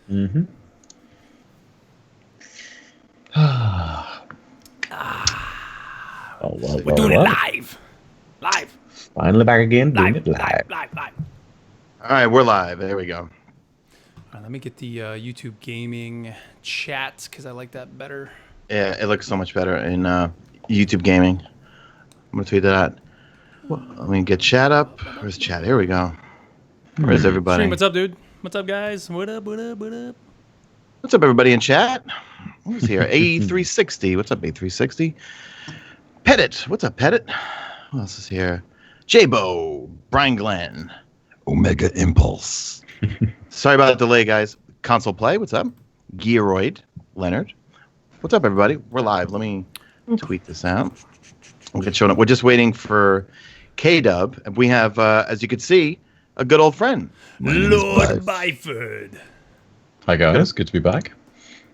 Mm-hmm. We're doing it live. Live. Finally back again, doing it Live. All right, we're live. There we go. All right, let me get the YouTube gaming chat because I like that better. Yeah, it looks so much better in YouTube gaming. I'm going to tweet that. Let me get chat up. Where's chat? Here we go. Where's everybody? Stream, what's up, dude? What's up, guys? What up? What's up, everybody in chat? Who's here? A360. What's up, A360? Pettit. What's up, Pettit? Who else is here? J-Bo. Brian Glenn. Omega Impulse. Sorry about the delay, guys. Console Play. What's up? Gearoid. Leonard. What's up, everybody? We're live. Let me tweet this out. We'll get shown up. We're just waiting for K-Dub. And we have, as you can see, a good old friend. Lord Byford. Hi, guys. Good to be back.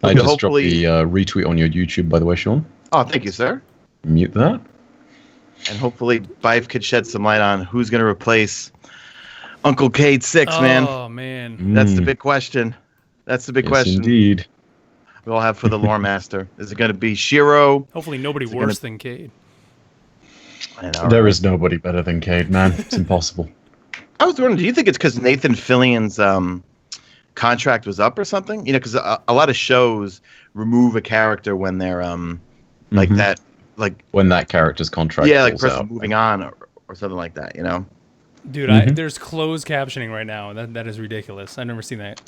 I just dropped the retweet on your YouTube, by the way, Sean. Oh, thank you, sir. Mute that. And hopefully Bife could shed some light on who's going to replace Uncle Cade 6, man. Oh, man. That's the big question. That's the big question. Indeed. We all have for the lore master. Is it going to be Shiro? Hopefully nobody worse than Cade. I know, There is nobody better than Cade, man. It's impossible. I was wondering, do you think it's because Nathan Fillion's contract was up or something? You know, because a lot of shows remove a character when they're like that, like when that character's contract like falls person out. moving on or something like that. You know, Dude, there's closed captioning right now. That is ridiculous. I've never seen that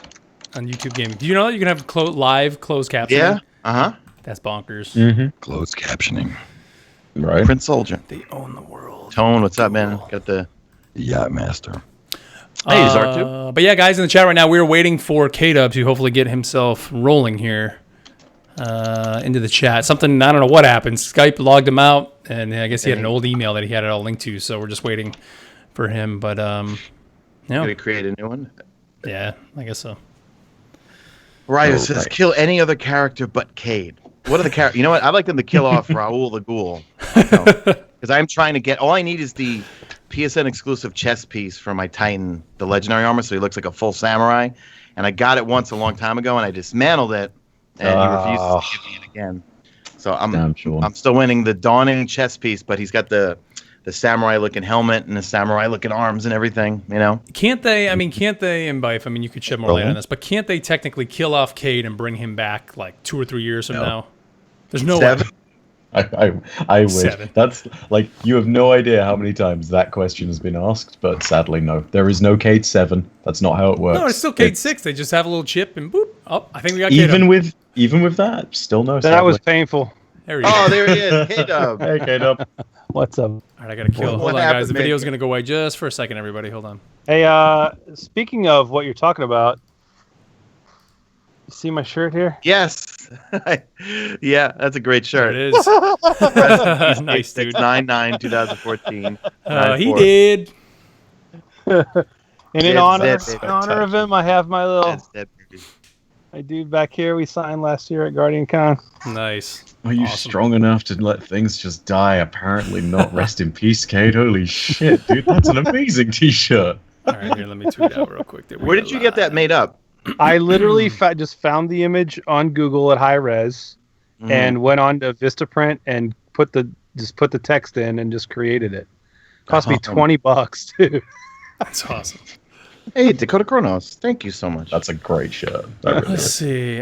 on YouTube gaming. Do you know that you can have live closed captioning? Yeah. That's bonkers. Closed captioning. Right. Prince Soldier. They own the world. Tone, what's up, man? Got the yacht master. Hey, Zark. But yeah, guys in the chat right now, we're waiting for K-Dub to hopefully get himself rolling here into the chat. Something, I don't know what happened. Skype logged him out, and I guess he had an old email that he had it all linked to, so we're just waiting for him. But, Gonna create a new one? Yeah, I guess so. Ryo says, kill any other character but Cade. What are the characters? You know what? I'd like them to kill off Raul the Ghoul. Because I'm trying to get... All I need is the PSN exclusive chest piece for my Titan, the legendary armor, so he looks like a full samurai. And I got it once a long time ago, and I dismantled it, and he refused to give me it again. So I'm still winning the Dawning chest piece, but he's got the samurai-looking helmet and the samurai-looking arms and everything, you know? Can't they, and Bife, I mean, you could shed more light on this, but can't they technically kill off Cade and bring him back like 2 or 3 years from now? There's no way. I wish. 7. That's like, you have no idea how many times that question has been asked, but sadly, no. There is no Cade 7. That's not how it works. No, it's still Cade 6. They just have a little chip and boop. Oh, I think we got even K-Dub. Even with that, still no. That was painful. There he is. Oh, there he is. K-Dub. Hey, K-Dub. What's up? All right, I got to kill. Hold on, guys. The video's going to go away just for a second, everybody. Hold on. Hey, speaking of what you're talking about, you see my shirt here? Yes. Yeah, that's a great shirt. There it is. Nice, dude. 9/9/2014. He did. In honor of him, I have my little my dude back here we signed last year at Guardian Con. Nice. Are you strong enough to let things just die? Apparently not. Rest in peace, Cade. Holy shit, dude. That's an amazing t-shirt. All right, here, let me tweet out real quick. Where did you get that made up? I literally just found the image on Google at high res and went on to Vistaprint and put the text in and just created it. Cost me $20 too. That's awesome. Hey, Dakota Kronos, thank you so much. That's a great shirt. Let's see.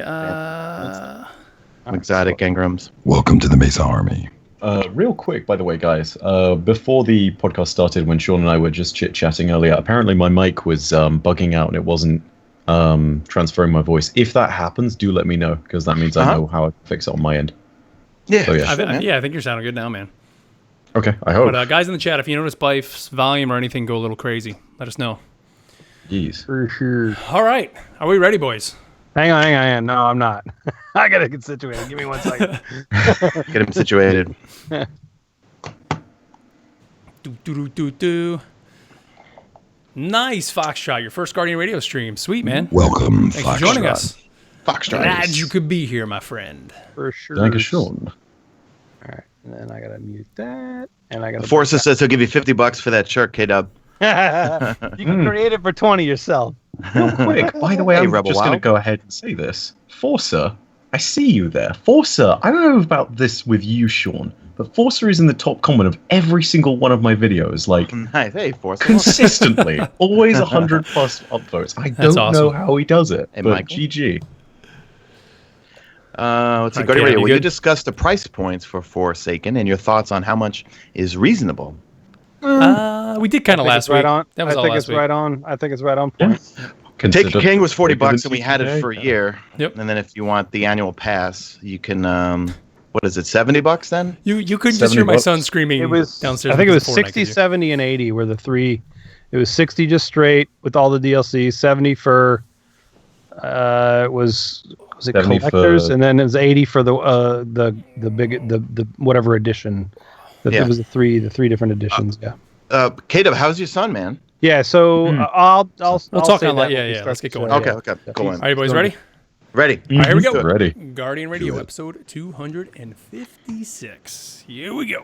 Exotic Engrams. Welcome to the Mesa Army. Real quick, by the way, guys, before the podcast started, when Sean and I were just chit-chatting earlier, apparently my mic was bugging out and it wasn't transferring my voice. If that happens, do let me know, because that means I know how I fix it on my end. Yeah, so, I think you're sounding good now, man. Okay, I hope. But guys in the chat, if you notice Bife's volume or anything go a little crazy, let us know. Jeez. For sure. All right. Are we ready, boys? Hang on. No, I'm not. I gotta get situated. Give me 1 second. Get him situated. Nice, Foxtrot. Your first Guardian radio stream. Sweet, man. Welcome, Thanks for joining us. Foxtrot. Glad you could be here, my friend. For sure. Thank you, Sean. All right. And then I gotta mute that. And I gotta. Forza says he'll give you $50 for that shirt, K-Dub. You can create it for 20 yourself. Real quick, by the way, Hey, I'm Rebel just going to Wild. go ahead and say this. Forza, I see you there. Forza, I don't know about this with you, Sean, but Forza is in the top comment of every single one of my videos. Like, Nice. Hey, Force. consistently. Always 100 plus upvotes. I That's don't know awesome. how he does it, Hey, but Michael. GG. Let's see. Okay, Guardian Radio. you Will you good? discuss the price points for Forsaken and your thoughts on how much is reasonable? We did kind of last week. Right on. That was I all think last it's week. right on. I think it's right on Yeah. point. Taken King was $40 bigger and than we had it for a TK. year. Yep. And then if you want the annual pass, you can. What is it? $70 then? You couldn't just hear my $70. son screaming It was. downstairs. I think it was because of Fortnite, 60, could you? 70, and 80 were the three. It was 60 just straight with all the DLC. 70 for. It was it 70 collectors, for- and then it was 80 for the big the whatever edition. Yeah. It was the three different editions. Yeah. Caleb, how's your son, man? Yeah. So I'll We'll I'll talk say on that that. when Yeah, we yeah. start Let's get the going. show, Okay, yeah. okay. Go on. All right, boys, ready? Ready. All right, here we go. Ready. Guardian Radio, episode 256. Here we go.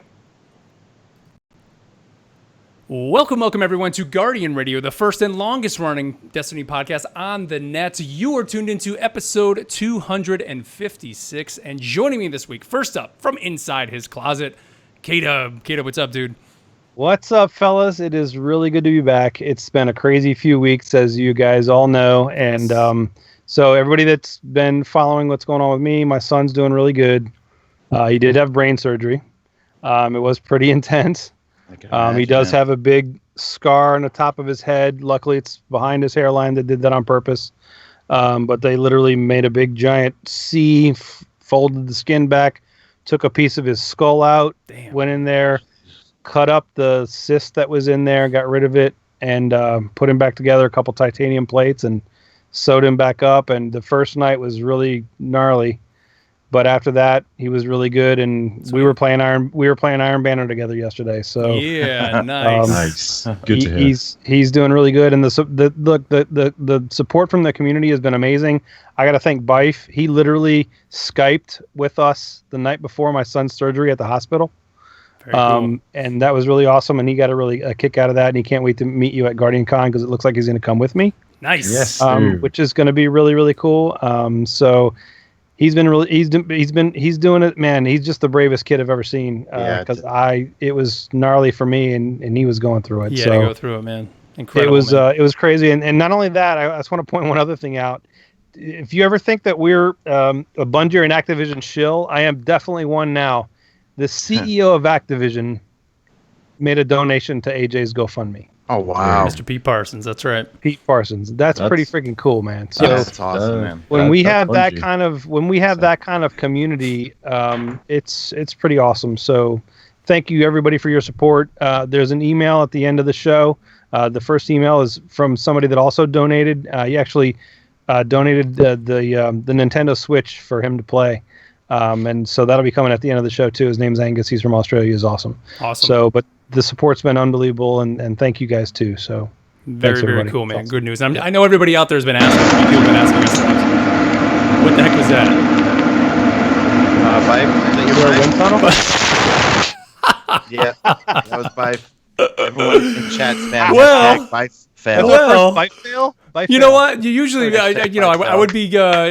Welcome everyone to Guardian Radio, the first and longest running Destiny podcast on the net. You are tuned into episode 256, and joining me this week, first up, from inside his closet, K-Dub. K-Dub, what's up, dude? What's up, fellas? It is really good to be back. It's been a crazy few weeks, as you guys all know. And so everybody that's been following what's going on with me, my son's doing really good. He did have brain surgery. It was pretty intense. He does have a big scar on the top of his head. Luckily, it's behind his hairline. They did that on purpose. But they literally made a big giant C, folded the skin back, took a piece of his skull out, went in there, cut up the cyst that was in there, got rid of it, and put him back together, a couple titanium plates, and sewed him back up. And the first night was really gnarly, but after that, he was really good. And we were playing Iron Banner together yesterday. So Yeah, nice. Nice. Good to hear. he's doing really good, and the support from the community has been amazing. I got to thank Bife. He literally Skyped with us the night before my son's surgery at the hospital. Very cool. And that was really awesome, and he got a kick out of that, and he can't wait to meet you at Guardian Con because it looks like he's going to come with me. Nice. Yes. Dude. Which is going to be really, really cool. So he's doing it, man. He's just the bravest kid I've ever seen. Because it was gnarly for me, and he was going through it. Yeah, so to go through it, man. Incredible. it was crazy. And not only that, I just want to point one other thing out. If you ever think that we're a Bungie or an Activision shill, I am definitely one now. The CEO of Activision made a donation to AJ's GoFundMe. Oh, wow. Mr. Pete Parsons, that's right. Pete Parsons. That's pretty freaking cool, man. So That's awesome, man. when we That's have that Bungie. kind of community, it's pretty awesome. So thank you everybody for your support. There's an email at the end of the show. The first email is from somebody that also donated. He actually donated the Nintendo Switch for him to play. And so that'll be coming at the end of the show too. His name's Angus. He's from Australia. He's awesome. Awesome. So, but the support's been unbelievable, and thank you guys too. So Very, thanks, very everybody. cool, man. Awesome. Good news. I know everybody out there has been asking. People have been asking us. What the heck was that? Bife? Is that your Wind tunnel? Bife? Yeah, that was Bife. Everyone in chat spam. Well- Bife fail. Well, Bite fail? Bite you fail. know what? You usually, I Hashtag would be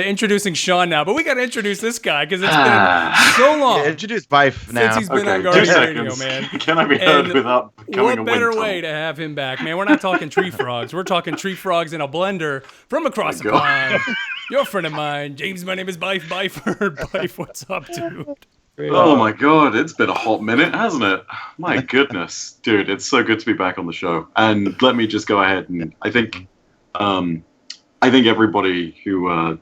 introducing Sean now, but we got to introduce this guy because it's been so long Yeah, introduce Bife now. since he's been on Okay, Guardian 2 Radio, seconds. man. Can I be heard And without becoming What a better wind way to have him back, man? We're not talking tree frogs. We're talking tree frogs in a blender from across the God. pond. You're a friend of mine. James, my name is Bife Byford. Bife, what's up, dude? Oh my god, it's been a hot minute, hasn't it? My goodness, dude, it's so good to be back on the show. And let me just go ahead and I think everybody who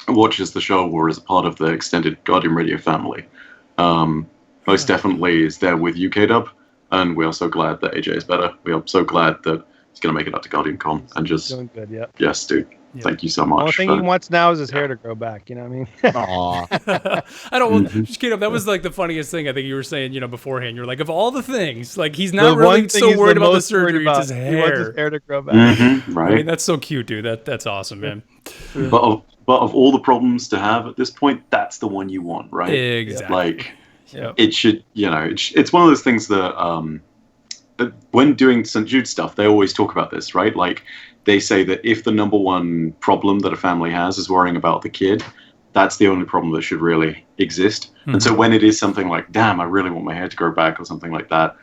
watches the show or is a part of the extended Guardian Radio family, most definitely is there with UK Dub, and we are so glad that AJ is better. We are so glad that he's going to make it up to Guardian Con, and just Doing good, yeah. yes, dude, Yeah. thank you so The only much. thing he wants now is his hair to grow back. You know what I mean? Aw. I don't. Just kidding. That was like the funniest thing I think you were saying. Beforehand, you're like, of all the things, like he's not really so worried about the surgery. It's his He wants his hair. hair to grow back. Mhm, I right? mean, that's so cute, dude. That's awesome, man. But of all the problems to have at this point, that's the one you want, right? Exactly. Like Yep. it should, it's one of those things that when doing St. Jude stuff, they always talk about this, right? Like, they say that if the number one problem that a family has is worrying about the kid, that's the only problem that should really exist. Mm-hmm. And so when it is something like, damn, I really want my hair to grow back or something like that,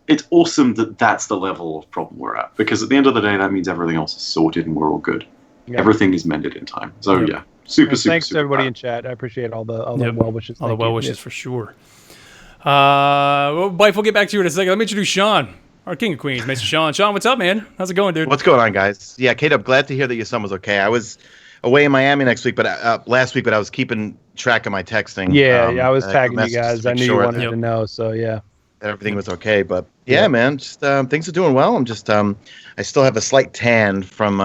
it's awesome that that's the level of problem we're at. Because at the end of the day, that means everything else is sorted and we're all good. Yep. Everything is mended in time. So, yeah, super. Thanks to everybody bad. in chat. I appreciate all the well wishes. All the well wishes for sure. Bife, we'll get back to you in a second. Let me introduce Sean, our king of queens, Mesa Sean. Sean, what's up, man? How's it going, dude? What's going on, guys? Yeah, K-Dub, glad to hear that your son was okay. I was away in Miami last week, but I was keeping track of my texting. Yeah, I was tagging you guys. I knew you wanted to know, so yeah. Everything was okay, but yeah, man, just things are doing well. I'm just I still have a slight tan from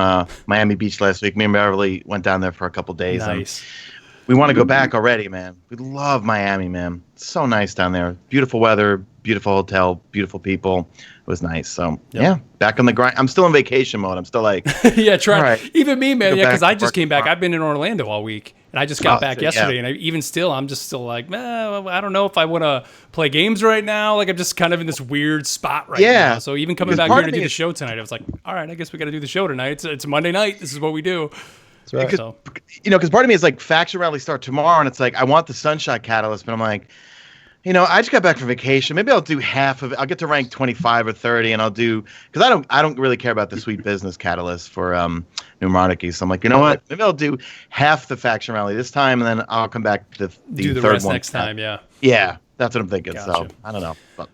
Miami Beach last week. Me and Beverly went down there for a couple days. Nice. We want to go back already, man. We love Miami, man. It's so nice down there. Beautiful weather, beautiful hotel, beautiful people. It was nice. So yeah, back on the grind. I'm still in vacation mode. I'm still like, yeah, try. Right. Even me, man. Yeah, because I just came back. I've been in Orlando all week, and I just got back yesterday. And I'm still like, I don't know if I want to play games right now. Like I'm just kind of in this weird spot right now. So even coming back here to do the show tonight, I was like, all right, I guess we got to do the show tonight. It's Monday night. This is what we do. That's right. Because part of me is like faction rallies start tomorrow, and it's like I want the Sunshot Catalyst, but I'm like, I just got back from vacation. Maybe I'll do half of it. I'll get to rank 25 or 30, and I'll do because I don't really care about the Sweet Business Catalyst for New Monarchy. So I'm like, you know what? Maybe I'll do half the faction rally this time, and then I'll come back to the third rest one next time. Yeah. Yeah, that's what I'm thinking. Gotcha. So I don't know. But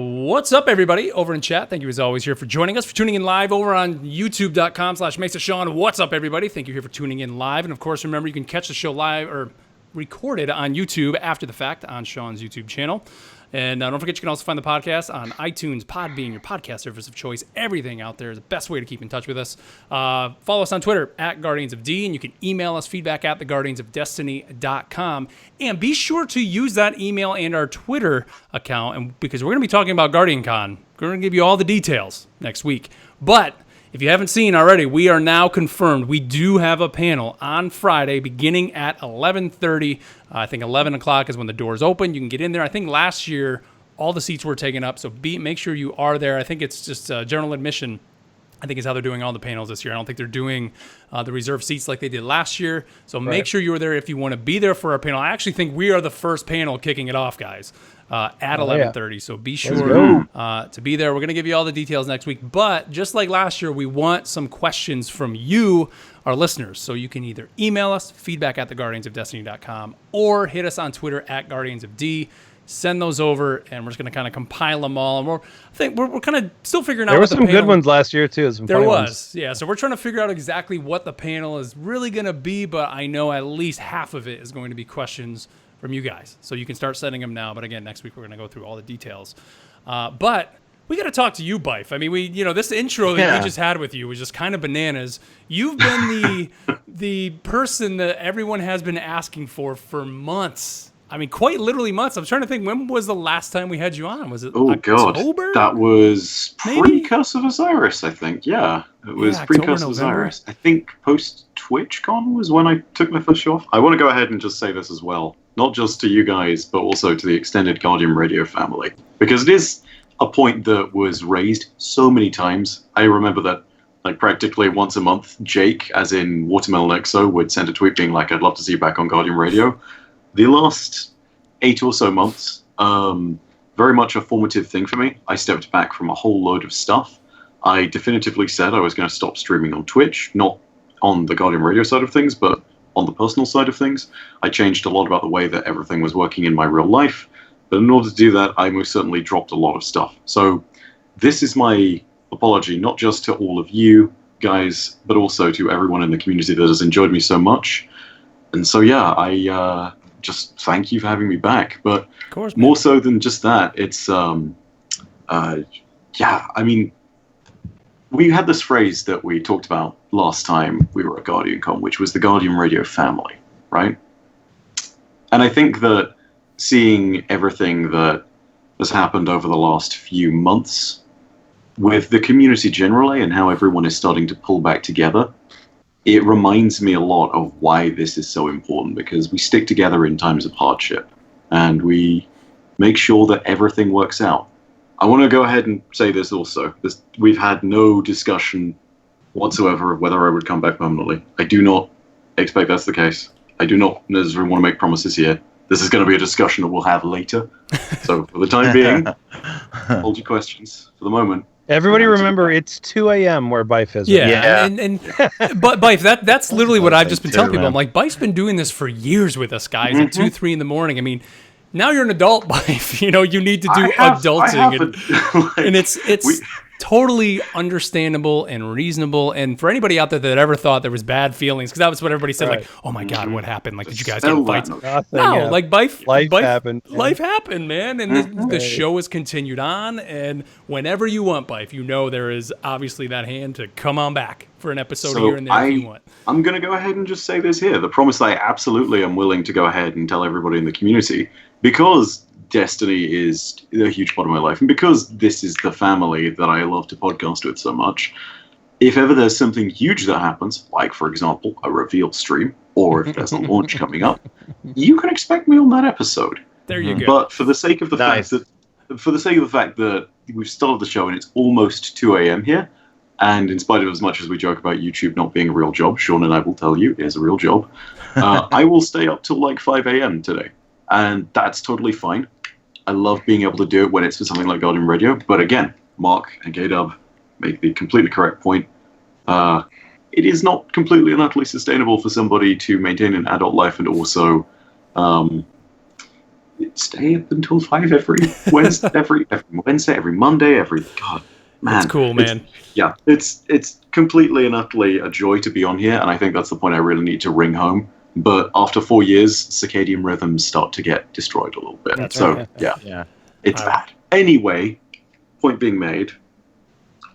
what's up, everybody over in chat? Thank you as always here for joining us, for tuning in live over on youtube.com/MesaSean. What's up, everybody? Thank you here for tuning in live. And of course, remember, you can catch the show live or recorded on YouTube after the fact on Sean's YouTube channel. And don't forget, you can also find the podcast on iTunes, Podbean, your podcast service of choice. Everything out there is the best way to keep in touch with us. Follow us on Twitter @GuardiansofD, and you can email us feedback @theguardiansofdestiny.com. And be sure to use that email and our Twitter account, and because we're going to be talking about GuardianCon. We're going to give you all the details next week. But if you haven't seen already, we are now confirmed. We do have a panel on Friday beginning at 11:30. I think 11 o'clock is when the doors open. You can get in there. I think last year all the seats were taken up, so make sure you are there. I think it's just general admission, I think is how they're doing all the panels this year. I don't think they're doing the reserved seats like they did last year. So make sure you're there if you want to be there for our panel. I actually think we are the first panel kicking it off, guys, at 11:30. So be sure to be there. We're going to give you all the details next week. But just like last year, we want some questions from you, our listeners. So you can either email us, feedback @theguardiansofdestiny.com, or hit us on Twitter @GuardiansofD. Send those over, and we're just going to kind of compile them all. And we're kind of still figuring out. There were some good ones last year too. There was, yeah. So we're trying to figure out exactly what the panel is really going to be, but I know at least half of it is going to be questions from you guys. So you can start sending them now. But again, next week we're going to go through all the details. But we got to talk to you, Bife. I mean, this intro that we just had with you was just kind of bananas. You've been the person that everyone has been asking for months. I mean, quite literally months. I'm trying to think, when was the last time we had you on? Was it October? That was pre-Curse of Osiris, I think. Yeah, it was pre-Curse of Osiris. I think post-TwitchCon was when I took my first show off. I want to go ahead and just say this as well. Not just to you guys, but also to the extended Guardian Radio family. Because it is a point that was raised so many times. I remember that practically once a month, Jake, as in Watermelon XO, would send a tweet being like, I'd love to see you back on Guardian Radio. The last 8 or so months, very much a formative thing for me. I stepped back from a whole load of stuff. I definitively said I was going to stop streaming on Twitch, not on the Guardian Radio side of things, but on the personal side of things. I changed a lot about the way that everything was working in my real life. But in order to do that, I most certainly dropped a lot of stuff. So this is my apology, not just to all of you guys, but also to everyone in the community that has enjoyed me so much. And so, yeah, I just thank you for having me back. But of course, more so than just that, it's, I mean, we had this phrase that we talked about last time we were at GuardianCon, which was the Guardian Radio family, right? And I think that seeing everything that has happened over the last few months with the community generally and how everyone is starting to pull back together, it reminds me a lot of why this is so important, because we stick together in times of hardship and we make sure that everything works out. I want to go ahead and say this also. We've had no discussion whatsoever of whether I would come back permanently. I do not expect that's the case. I do not necessarily want to make promises here. This is going to be a discussion that we'll have later. So for the time being, hold your questions for the moment. Everybody remember, it's 2 a.m. where Bife is. Yeah. But Bife, that's literally what I've just been telling people. I'm like, Bife's been doing this for years with us guys at 2, 3 in the morning. I mean, now you're an adult, Bife. You need to do adulting. And it's totally understandable and reasonable. And for anybody out there that ever thought there was bad feelings, because that was what everybody said, like, oh my God, what happened? Like, did you guys get in fights? No, like Bife happened. Life happened, man. And the show has continued on. And whenever you want, Bife, there is obviously that hand to come on back for an episode here and there if you want. I'm going to go ahead and just say this here. The promise I absolutely am willing to go ahead and tell everybody in the community, because Destiny is a huge part of my life, and because this is the family that I love to podcast with so much, if ever there's something huge that happens, like, for example, a reveal stream, or if there's a launch coming up, you can expect me on that episode. There you go. But for the sake of the fact that we've started the show and it's almost 2 a.m. here, and in spite of as much as we joke about YouTube not being a real job, Sean and I will tell you it is a real job, I will stay up till like 5 a.m. today. And that's totally fine. I love being able to do it when it's for something like Guardian Radio. But again, Mark and K-Dub make the completely correct point. It is not completely and utterly sustainable for somebody to maintain an adult life and also stay up until 5 every Wednesday, every Monday, God, man. That's cool, man. It's completely and utterly a joy to be on here, and I think that's the point I really need to ring home. But after 4 years, circadian rhythms start to get destroyed a little bit. It's bad. Anyway, point being made,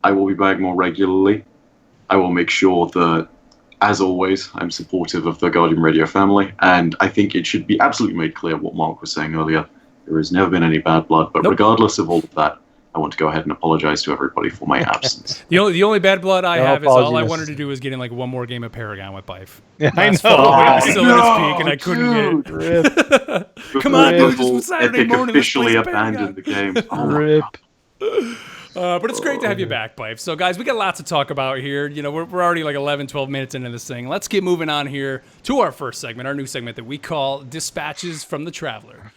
I will be back more regularly. I will make sure that, as always, I'm supportive of the Guardian Radio family. And I think it should be absolutely made clear what Mark was saying earlier. There has never been any bad blood. But regardless of all of that, I want to go ahead and apologize to everybody for my absence. The only bad blood I have is all I wanted to do was get in like one more game of Paragon with Bife. Yeah, I know. I was still at his peak and I couldn't get it. Come on, dude, just Saturday morning. Officially abandoned the game. Rip. But it's great to have you back, Bife. So, guys, we got lots to talk about here. We're already like 11, 12 minutes into this thing. Let's get moving on here to our first segment, our new segment that we call Dispatches from the Traveler.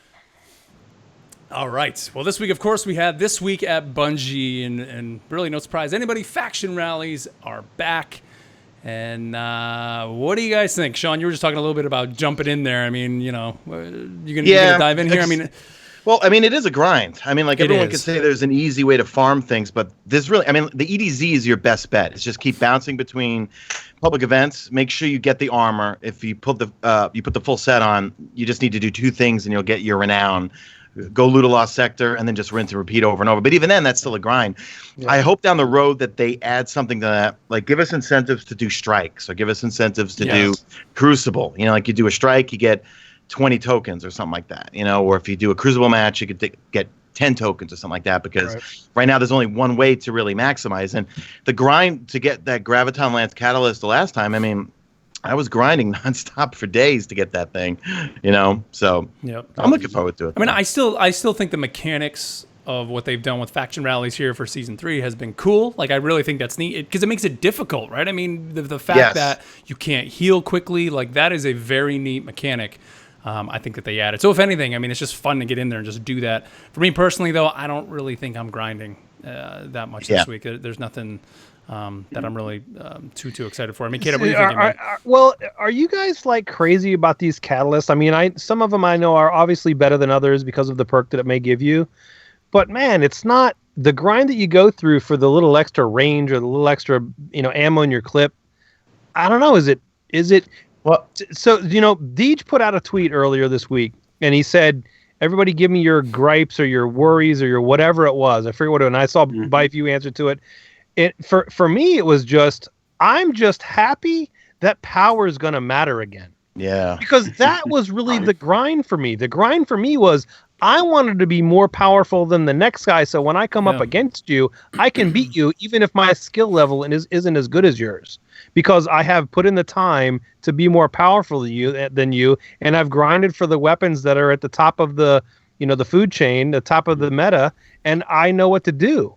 All right. Well, this week, of course, we had This Week at Bungie, and really no surprise anybody, faction rallies are back. And what do you guys think? Sean, you were just talking a little bit about jumping in there. I mean, you're going to dive in here? Well, it is a grind. Everyone can say there's an easy way to farm things, but there's really, the EDZ is your best bet. It's just keep bouncing between public events. Make sure you get the armor. If you put the full set on, you just need to do 2 things and you'll get your renown. Go loot a lost sector and then just rinse and repeat over and over. But even then, that's still a grind. Yeah. I hope down the road that they add something to that. Like, give us incentives to do strikes, or give us incentives to do Crucible. Like you do a strike, you get 20 tokens or something like that. Or if you do a Crucible match, you could get 10 tokens or something like that. Because right now, there's only one way to really maximize. And the grind to get that Graviton Lance Catalyst the last time, I was grinding nonstop for days to get that thing, So I'm looking forward to it. I still think the mechanics of what they've done with faction rallies here for season 3 has been cool. Like, I really think that's neat because it makes it difficult, right? The fact that you can't heal quickly, like, that is a very neat mechanic. I think that they added. So if anything, it's just fun to get in there and just do that. For me personally, though, I don't really think I'm grinding that much this week. There's nothing that I'm really too excited for. Caleb, what do you think? Are you guys like crazy about these catalysts? Some of them I know are obviously better than others because of the perk that it may give you. But man, it's not the grind that you go through for the little extra range or the little extra, ammo in your clip. I don't know. Is it? Well, so Deej put out a tweet earlier this week, and he said, "Everybody, give me your gripes or your worries or your whatever it was." I forget what it was. And I saw Bife, you answered to it. For me, it was just, I'm just happy that power is going to matter again. Yeah. Because that was really the grind for me. The grind for me was, I wanted to be more powerful than the next guy, so when I come up against you, I can beat you, even if my skill level isn't as good as yours. Because I have put in the time to be more powerful than you, and I've grinded for the weapons that are at the top of the the food chain, the top of the meta, and I know what to do.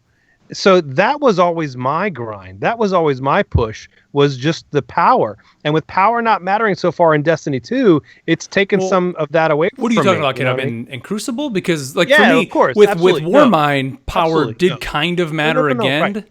So that was always my grind. That was always my push, was just the power. And with power not mattering so far in Destiny 2, it's taken some of that away from me. What are you talking about, you know Kid? In Crucible? Because, like, Yeah, for me, of course, with absolutely. Warmind, power Absolutely. did kind of matter again. Right.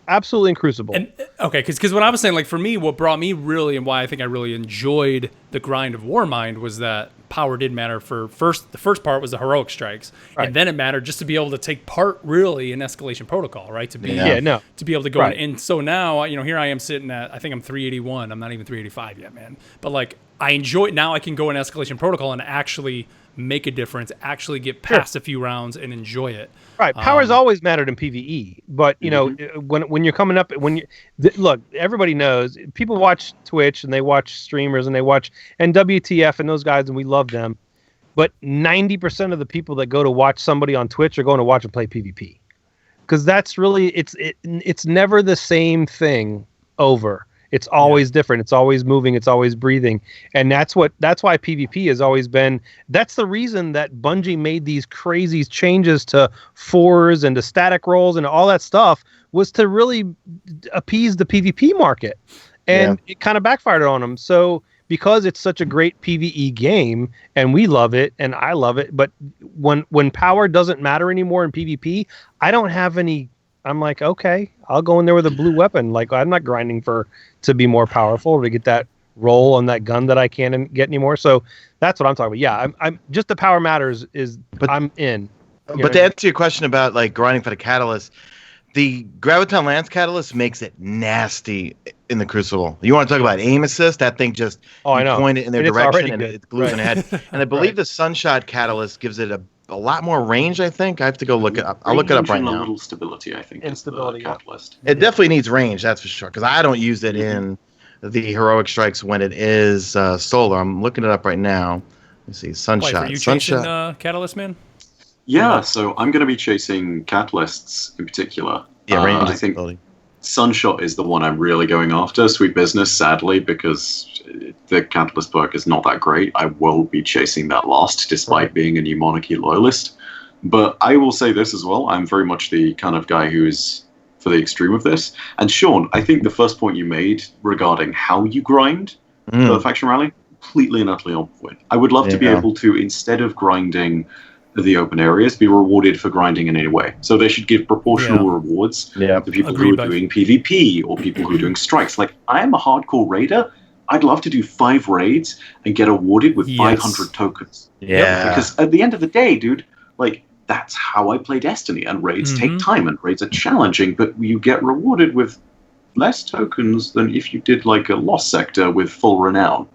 Absolutely in Crucible. And okay, because what I was saying, like, for me, what brought me really, and why I think I really enjoyed the grind of Warmind, was that power did matter for the first part was the heroic strikes, Right. and then it mattered just to be able to take part really in escalation protocol, right? To be to be able to go Right. in. And so now, here I am sitting at, I think I'm 381. I'm not even 385 yet, man. But like, I enjoy now. I can go in escalation protocol and actually make a difference, actually get past a few rounds and enjoy it. Right, power's always mattered in PvE, but when you're coming up, look, everybody knows, people watch Twitch and they watch streamers and they watch WTF and those guys, and we love them, but 90% of the people that go to watch somebody on Twitch are going to watch and play PvP, because that's really it's never the same thing over. It's always different. It's always moving. It's always breathing. And that's why PvP has always been, that's the reason that Bungie made these crazy changes to fours and to static rolls and all that stuff, was to really appease the PvP market. And it kind of backfired on them. So because it's such a great PvE game and we love it and I love it, but when power doesn't matter anymore in PvP, I don't have any. I'm like, okay, I'll go in there with a blue weapon. Like, I'm not grinding to be more powerful or to get that roll on that gun that I can't get anymore. So that's what I'm talking about. Yeah, I'm just, the power matters but I'm in. But to answer your question about like grinding for the catalyst, the Graviton Lance catalyst makes it nasty in the Crucible. You want to talk about aim assist? That thing just I know. point it in their And it's direction already and good. it glues in the head. And I believe the Sunshot catalyst gives it a lot more range, I think. I have to go look it up. I'll look it up right Range and now. A little stability, I think, is Stability, the catalyst. It definitely needs range, that's for sure, because I don't use it in the heroic strikes when it is solar. I'm looking it up right now. Let's see, Sunshot. Wait, are you chasing Catalyst, man? Yeah, so I'm going to be chasing catalysts in particular. Yeah, range and I think stability. Sunshot is the one I'm really going after. Sweet Business, sadly, because the Catalyst perk is not that great. I will be chasing that last, despite being a New Monarchy loyalist. But I will say this as well. I'm very much the kind of guy who is for the extreme of this. And Sean, I think the first point you made regarding how you grind for the faction rally, completely and utterly on point. I would love to be able to, instead of grinding the open areas, be rewarded for grinding in any way. So they should give proportional rewards to people who are doing PvP or people who are doing strikes. Like, I am a hardcore raider. I'd love to do 5 raids and get awarded with 500 tokens. Yeah. Because at the end of the day, dude, like, that's how I play Destiny. And raids take time and raids are challenging, but you get rewarded with less tokens than if you did like a Lost Sector with full renown.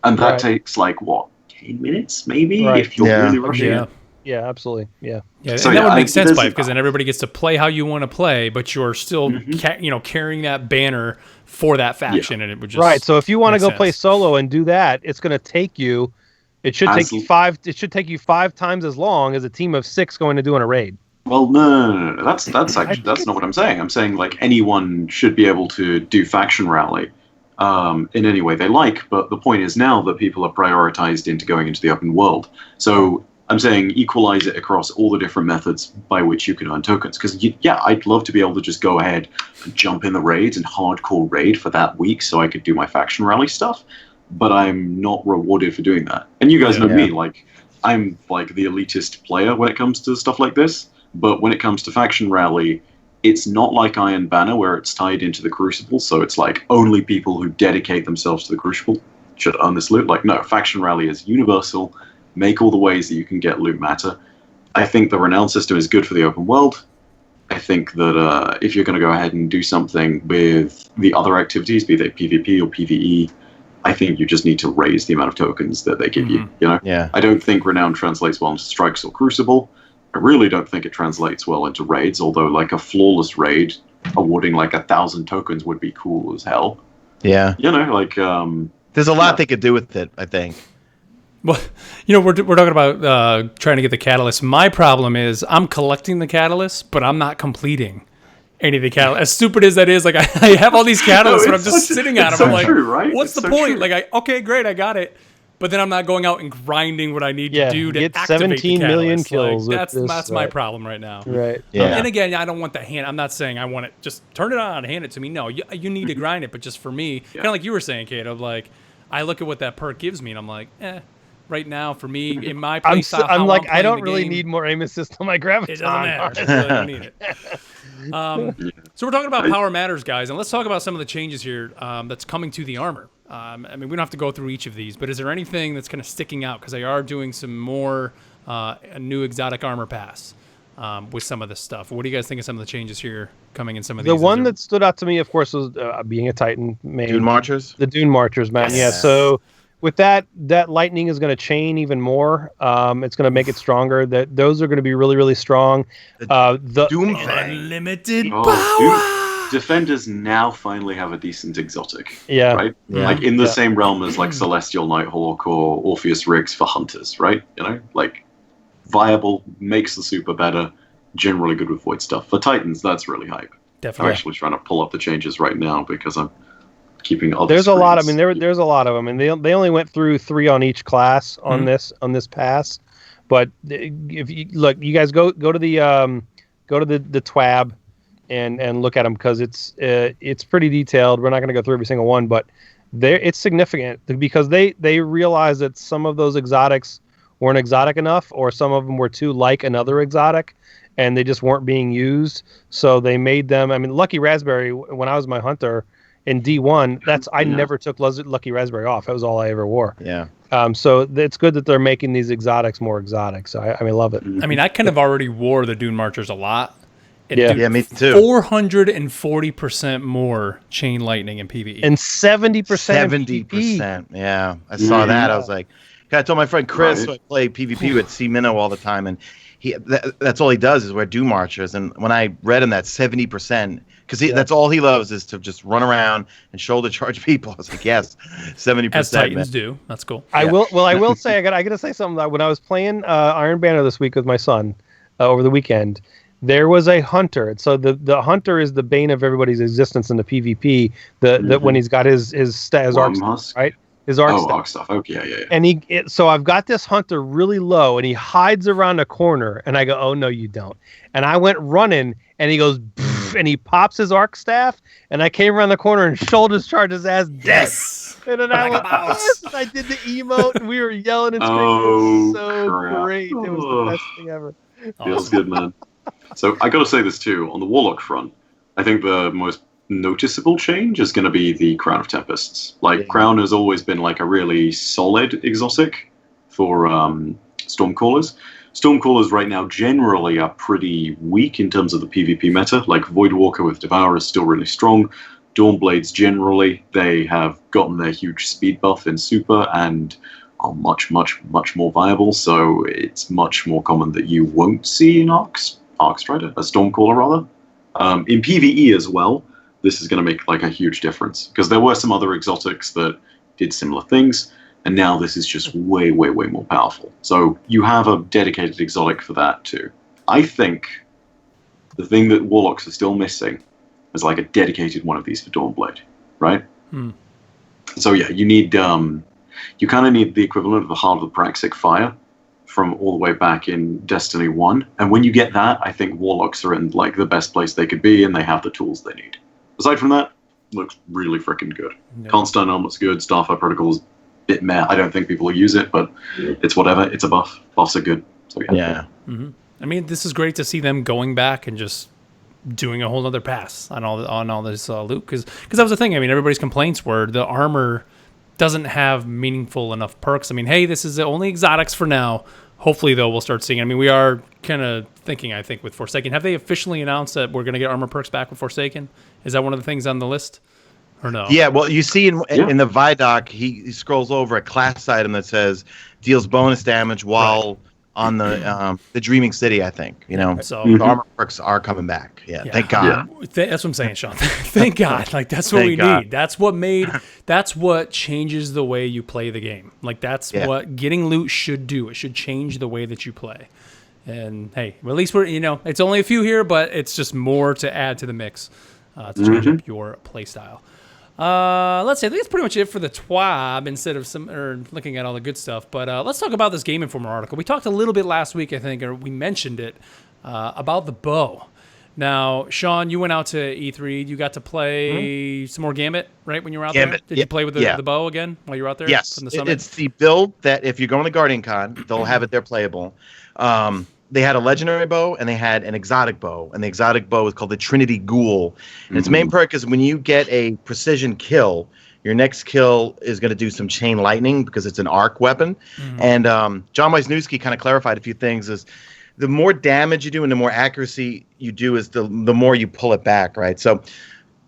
And that takes like, what, 10 minutes maybe? If you're really rushing it. Yeah, absolutely. Yeah. Yeah, so and that would make sense, Pipe, because then everybody gets to play how you want to play, but you're still, carrying that banner for that faction, and it would just right. So if you want to go sense. play solo and do that, it's going to take you. It should take you 5. It should take you 5 times as long as a team of 6 going to doing a raid. Well, no. That's actually that's not what I'm saying. I'm saying like anyone should be able to do faction rally in any way they like. But the point is now that people are prioritized into going into the open world. So I'm saying equalize it across all the different methods by which you can earn tokens. Because, I'd love to be able to just go ahead and jump in the raids and hardcore raid for that week so I could do my faction rally stuff. But I'm not rewarded for doing that. And you guys know me, like, I'm like the elitist player when it comes to stuff like this. But when it comes to faction rally, it's not like Iron Banner where it's tied into the Crucible. So it's like only people who dedicate themselves to the Crucible should earn this loot. Like, no, faction rally is universal. Make all the ways that you can get loot matter. I think the renown system is good for the open world. I think that if you're going to go ahead and do something with the other activities, be they PvP or PvE, I think you just need to raise the amount of tokens that they give you. You know? Yeah. I don't think renown translates well into strikes or Crucible. I really don't think it translates well into raids, although like a flawless raid awarding like 1,000 tokens would be cool as hell. Yeah. You know, like there's a lot they could do with it, I think. Well, we're talking about trying to get the catalyst. My problem is I'm collecting the catalyst, but I'm not completing any of the catalyst. As stupid as that is, like I have all these catalysts, but I'm just sitting on them. I'm like, true, right? what's the point? True. Like, okay, great, I got it. but then I'm not going out and grinding what I need to do to get activate 17 the million catalyst. kills with That's this, my right. problem right now. Right. Yeah. And again, I don't want the hand. I'm not saying I want it. Just turn it on, hand it to me. No, you need to grind it. But just for me, kind of like you were saying, Kato, like I look at what that perk gives me, and I'm like, right now for me in my playstyle, I'm like, I don't the really game, need more aim assist on my graviton. it doesn't matter. I really don't need it. So we're talking about power matters, guys, and let's talk about some of the changes here that's coming to the armor. I mean, we don't have to go through each of these, but is there anything that's kind of sticking out? Because they are doing some more a new exotic armor pass with some of this stuff. What do you guys think of some of the changes here coming in some of these? The one that stood out to me, of course, was being a Titan main. Dune Marchers? The Dune Marchers, man. Yes. Yeah, so with that lightning is going to chain even more. It's going to make it stronger. Those are going to be really, really strong. The Doom Fang. unlimited power. Oh, Defenders now finally have a decent exotic. Yeah. Right? Yeah. Like in the same realm as like Celestial Nighthawk or Orpheus Rigs for hunters, right? You know? Like viable, makes the super better, generally good with void stuff. For Titans, that's really hype. Definitely. I'm actually trying to pull up the changes right now because I'm keeping other There's a lot. I mean, screens. there's a lot of them, and they only went through 3 on each class on this pass. But if you look, you guys go to the TWAB and look at them because it's pretty detailed. We're not going to go through every single one, but it's significant because they realized that some of those exotics weren't exotic enough, or some of them were too like another exotic, and they just weren't being used. So they made them. I mean, Lucky Raspberry, when I was my hunter in D1, I never took Lucky Raspberry off. That was all I ever wore. Yeah. So it's good that they're making these exotics more exotic. So I love it. I mean, I kind of already wore the Dune Marchers a lot. And Yeah. dude, Yeah, me too. 440% more chain lightning in PvE. And 70% 70%. Yeah. I saw that. I was like, I told my friend Chris, who I play PvP with C-Minnow all the time, and that's all he does is wear Doom Marchers. And when I read him that 70%, because that's all he loves is to just run around and shoulder charge people. I was like, yes, 70%. As Titans do. That's cool. I will say, I gotta say something. That when I was playing Iron Banner this week with my son over the weekend, there was a hunter. So the hunter is the bane of everybody's existence in the PvP. The when he's got his arc stuff, right? His arc stuff. Okay, yeah. And so I've got this hunter really low, and he hides around a corner, and I go, oh no, you don't. And I went running, and he goes, and he pops his arc staff, and I came around the corner and shoulders charged his ass dead. Yes. And then I went, yes! I did the emote, and we were yelling and screaming. It was so crap. great. It was the best thing ever. Feels good, man. So I got to say this too. On the Warlock front, I think the most noticeable change is going to be the Crown of Tempests. Like, Crown has always been like a really solid exotic for Stormcallers. Stormcallers right now generally are pretty weak in terms of the PvP meta. Like, Voidwalker with Devour is still really strong. Dawnblades generally, they have gotten their huge speed buff in Super and are much, much, much more viable. So it's much more common that you won't see an Arcstrider, a Stormcaller rather. In PvE as well, this is going to make like a huge difference because there were some other exotics that did similar things, and now this is just way, way, way more powerful. So you have a dedicated exotic for that too. I think the thing that Warlocks are still missing is like a dedicated one of these for Dawnblade, right? So yeah, you need you kind of need the equivalent of the Heart of the Praxic Fire from all the way back in Destiny 1. And when you get that, I think Warlocks are in like the best place they could be, and they have the tools they need. Aside from that, looks really freaking good. Yep. Constantine Helmet's good. Starfire Protocol's a bit meh. I don't think people will use it, but it's whatever. It's a buff. Buffs are good. So yeah. I mean, this is great to see them going back and just doing a whole other pass on all this loot. Because that was the thing. I mean, everybody's complaints were the armor doesn't have meaningful enough perks. I mean, hey, this is the only exotics for now. Hopefully, though, we'll start seeing. I mean, we are kind of thinking, I think, with Forsaken. Have they officially announced that we're going to get armor perks back with Forsaken? Is that one of the things on the list? Or no? Yeah, well, you see in the Vidoc, he scrolls over a class item that says deals bonus damage while on the Dreaming City, I think. You know, So the armor perks are coming back. Yeah, thank God. That's what I'm saying, Sean. Thank God. Like, that's what we need. That's what changes the way you play the game. Like, that's what getting loot should do. It should change the way that you play. And hey, at least it's only a few here, but it's just more to add to the mix to change up your play style. Let's see. I think that's pretty much it for the TWAB instead of looking at all the good stuff. But let's talk about this Game Informer article. We talked a little bit last week, I think, or we mentioned it, about the bow. Now, Sean, you went out to E3. You got to play some more Gambit, right, when you were out there? Did you play with the bow again while you were out there? Yes. From the summit? It's the build that if you're going to Guardian Con, they'll have it there playable. They had a legendary bow and they had an exotic bow. And the exotic bow is called the Trinity Ghoul. And its main perk is when you get a precision kill, your next kill is going to do some chain lightning because it's an arc weapon. And John Wisniewski kind of clarified a few things. Is the more damage you do and the more accuracy you do is the more you pull it back, right? So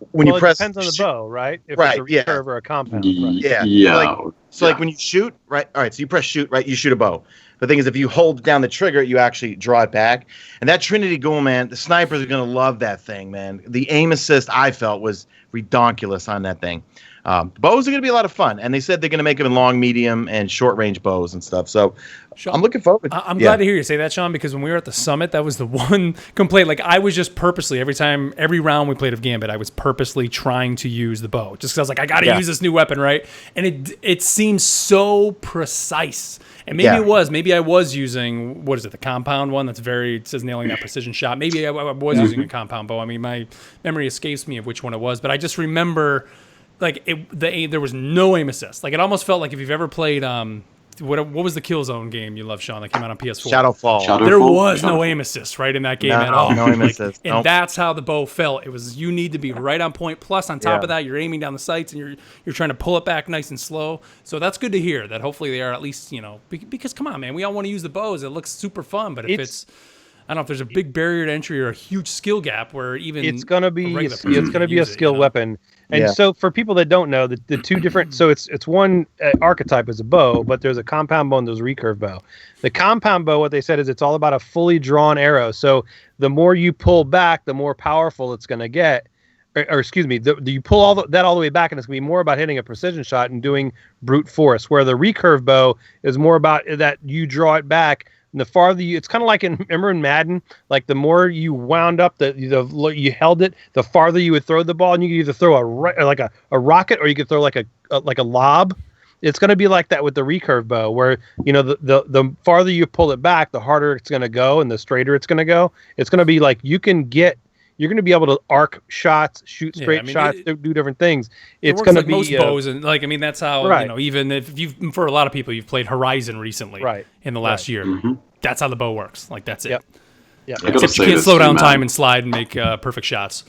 when you press... it depends on the bow, right? If right, it's a recurve or a compound. Yeah. Yeah. Like when you shoot, right? All right, so you press shoot, right? You shoot a bow. The thing is, if you hold down the trigger, you actually draw it back. And that Trinity Ghoul, man, the snipers are going to love that thing, man. The aim assist, I felt, was redonkulous on that thing. Bows are going to be a lot of fun. And they said they're going to make them in long, medium, and short-range bows and stuff. So Sean, I'm looking forward. I'm glad to hear you say that, Sean, because when we were at the summit, that was the one complaint. Like, I was just purposely, every round we played of Gambit, I was purposely trying to use the bow. Just because I was like, I got to use this new weapon, right? And it seems so precise. And maybe it was. Maybe I was using, what is it, the compound one? It says nailing that precision shot. Maybe I was using a compound bow. I mean, my memory escapes me of which one it was. But I just remember, like, there was no aim assist. Like, it almost felt like if you've ever played, what was the Killzone game you love, Sean, that came out on PS4? Shadowfall. There was no aim assist, right, in that game at all. No aim assist. And that's how the bow felt. It was, you need to be right on point. Plus, on top of that, you're aiming down the sights and you're trying to pull it back nice and slow. So that's good to hear that hopefully they are at least, because come on, man, we all want to use the bows. It looks super fun. But if it's I don't know if there's a big barrier to entry or a huge skill gap where even it's going to be a skill weapon. And so for people that don't know, the two different, so it's one archetype is a bow, but there's a compound bow and there's a recurve bow. The compound bow, what they said is it's all about a fully drawn arrow. So the more you pull back, the more powerful it's going to get. Or excuse me, you pull that all the way back, and it's going to be more about hitting a precision shot and doing brute force. Where the recurve bow is more about that you draw it back. And the farther it's kind of like remember in Madden, like the more you wound up, you held it, the farther you would throw the ball, and you could either throw a rocket or you could throw like a lob. It's going to be like that with the recurve bow, where the farther you pull it back, the harder it's going to go, and the straighter it's going to go. It's going to be like you're going to be able to arc shots, shoot straight shots, do different things. It's going to be most bows, and that's how even if for a lot of people you've played Horizon recently, in the last year, that's how the bow works. Like that's it. Yeah, except you can't slow down time and slide and make perfect shots.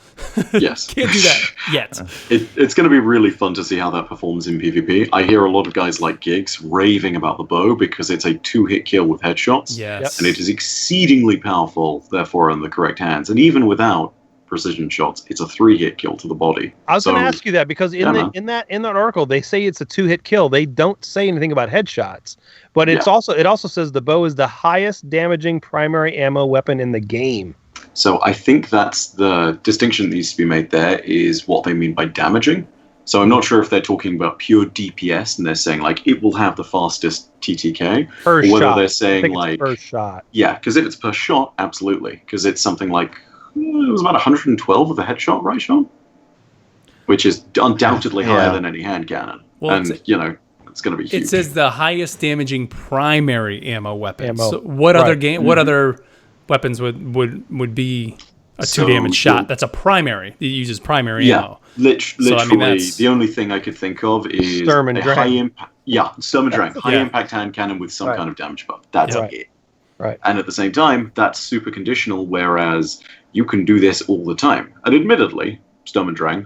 Yes, can't do that yet. It's going to be really fun to see how that performs in PvP. I hear a lot of guys like Gigs raving about the bow because it's a 2-hit kill with headshots, and it is exceedingly powerful. Therefore, in the correct hands, and even without precision shots, it's a 3-hit kill to the body. I was going to ask you that because in that article they say it's a 2-hit kill. They don't say anything about headshots, but it also says the bow is the highest damaging primary ammo weapon in the game. So I think that's the distinction that needs to be made. There is what they mean by damaging. So I'm not sure if they're talking about pure DPS and they're saying like it will have the fastest TTK, or whether shot. They're saying like per shot. Yeah, because if it's per shot, absolutely, because it's something like. It was about 112 with a headshot, right, Sean? Which is undoubtedly higher than any hand cannon. Well, and, it's going to be huge. It says the highest damaging primary ammo weapon. So what other weapons would be a 2-damage shot? That's a primary. It uses primary ammo. Literally, the only thing I could think of is Sturm and Drang. High impact. Yeah, Sturm and Drang. High impact hand cannon with some kind of damage buff. That's it. Right. And at the same time, that's super conditional, whereas you can do this all the time. And admittedly, Sturm and Drang,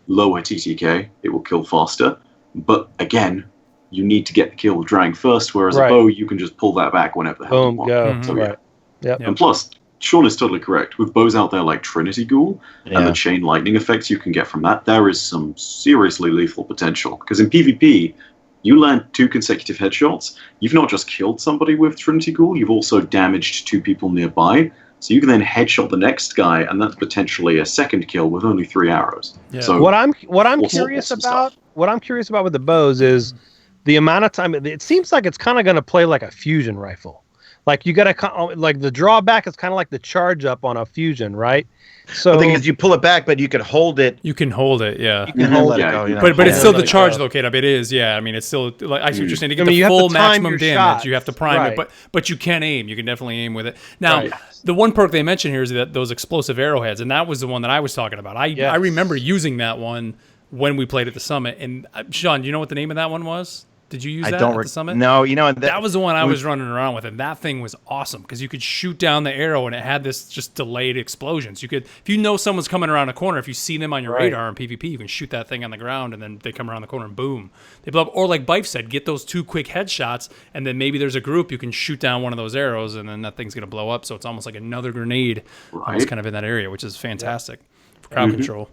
lower TTK, it will kill faster. But again, you need to get the kill with Drang first, whereas a bow, you can just pull that back whenever the hell you want. Go. So, And plus, Sean is totally correct. With bows out there like Trinity Ghoul and the chain lightning effects you can get from that, there is some seriously lethal potential. Because in PvP, you land 2 consecutive headshots, you've not just killed somebody with Trinity Ghoul, you've also damaged 2 people nearby. So you can then headshot the next guy, and that's potentially a second kill with only 3 arrows. Yeah. So what I'm curious about with the bows is the amount of time. It seems like it's kind of going to play like a fusion rifle. Like you got to like the drawback is kind of like the charge up on a fusion, right? So The thing is, you pull it back, but you can hold it. You can hold it, yeah. You can hold Yeah, it. go, you know. But it's Yeah. still the Let it charge go. though, K-Dub. It is, yeah. I mean, it's still like I see what you're saying. To get I mean, the you have to full time maximum your damage, shots. you have to prime Right. it. But you can aim. You can definitely aim with it. Now, Right. the one perk they mentioned here is that those explosive arrowheads, and that was the one that I was talking about. I Yes. remember using that one when we played at the summit. And Sean, do you know what the name of that one was? Did you use I that don't at the summit? No, you know That was the one I was running around with, and that thing was awesome because you could shoot down the arrow and it had this just delayed explosions. You could, if you know someone's coming around a corner, if you see them on your Right. radar in PvP, you can shoot that thing on the ground and then they come around the corner and boom, they blow up. Or like Bife said, get those 2 quick headshots and then maybe there's a group you can shoot down one of those arrows and then that thing's gonna blow up. So it's almost like another grenade, almost Right. kind of in that area, which is fantastic for crowd control.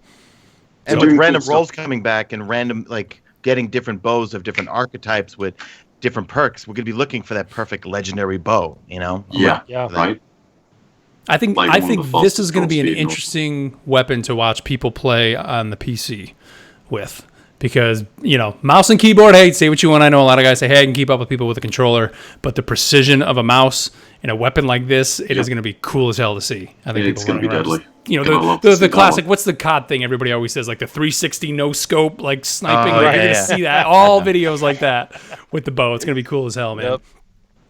And So- with random Doing cool rolls coming back and random getting different bows of different archetypes with different perks, we're gonna be looking for that perfect legendary bow. You know. Yeah. Yeah. Right. I think Like I one of think the this fastest is going to be an draw speed interesting weapon to watch people play on the PC with, because mouse and keyboard. Hey, say what you want. I know a lot of guys say, hey, I can keep up with people with a controller, but the precision of a mouse in a weapon like this, it is going to be cool as hell to see. I think It's people going to be running around deadly. just- Gonna love to see the that classic. one. What's the COD thing? Everybody always says like the 360 no scope, like sniping. Oh, like, yeah, you're gonna yeah. see that all videos like that with the bow. It's gonna be cool as hell, man.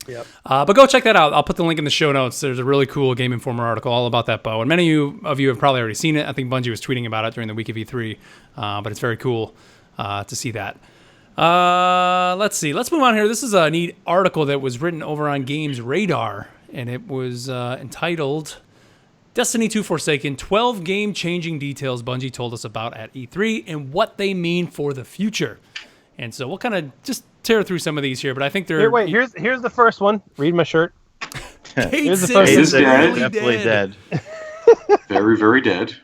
Yep. But go check that out. I'll put the link in the show notes. There's a really cool Game Informer article all about that bow, and many of you have probably already seen it. I think Bungie was tweeting about it during the week of E3, but it's very cool to see that. Let's see. Let's move on here. This is a neat article that was written over on Games Radar, and it was entitled Destiny 2 Forsaken, 12 game-changing details Bungie told us about at E3 and what they mean for the future. And so we'll kind of just tear through some of these here, but I think they're... Here's the first one. Read my shirt. Here's the first It is is dead. Definitely dead. Very, very dead.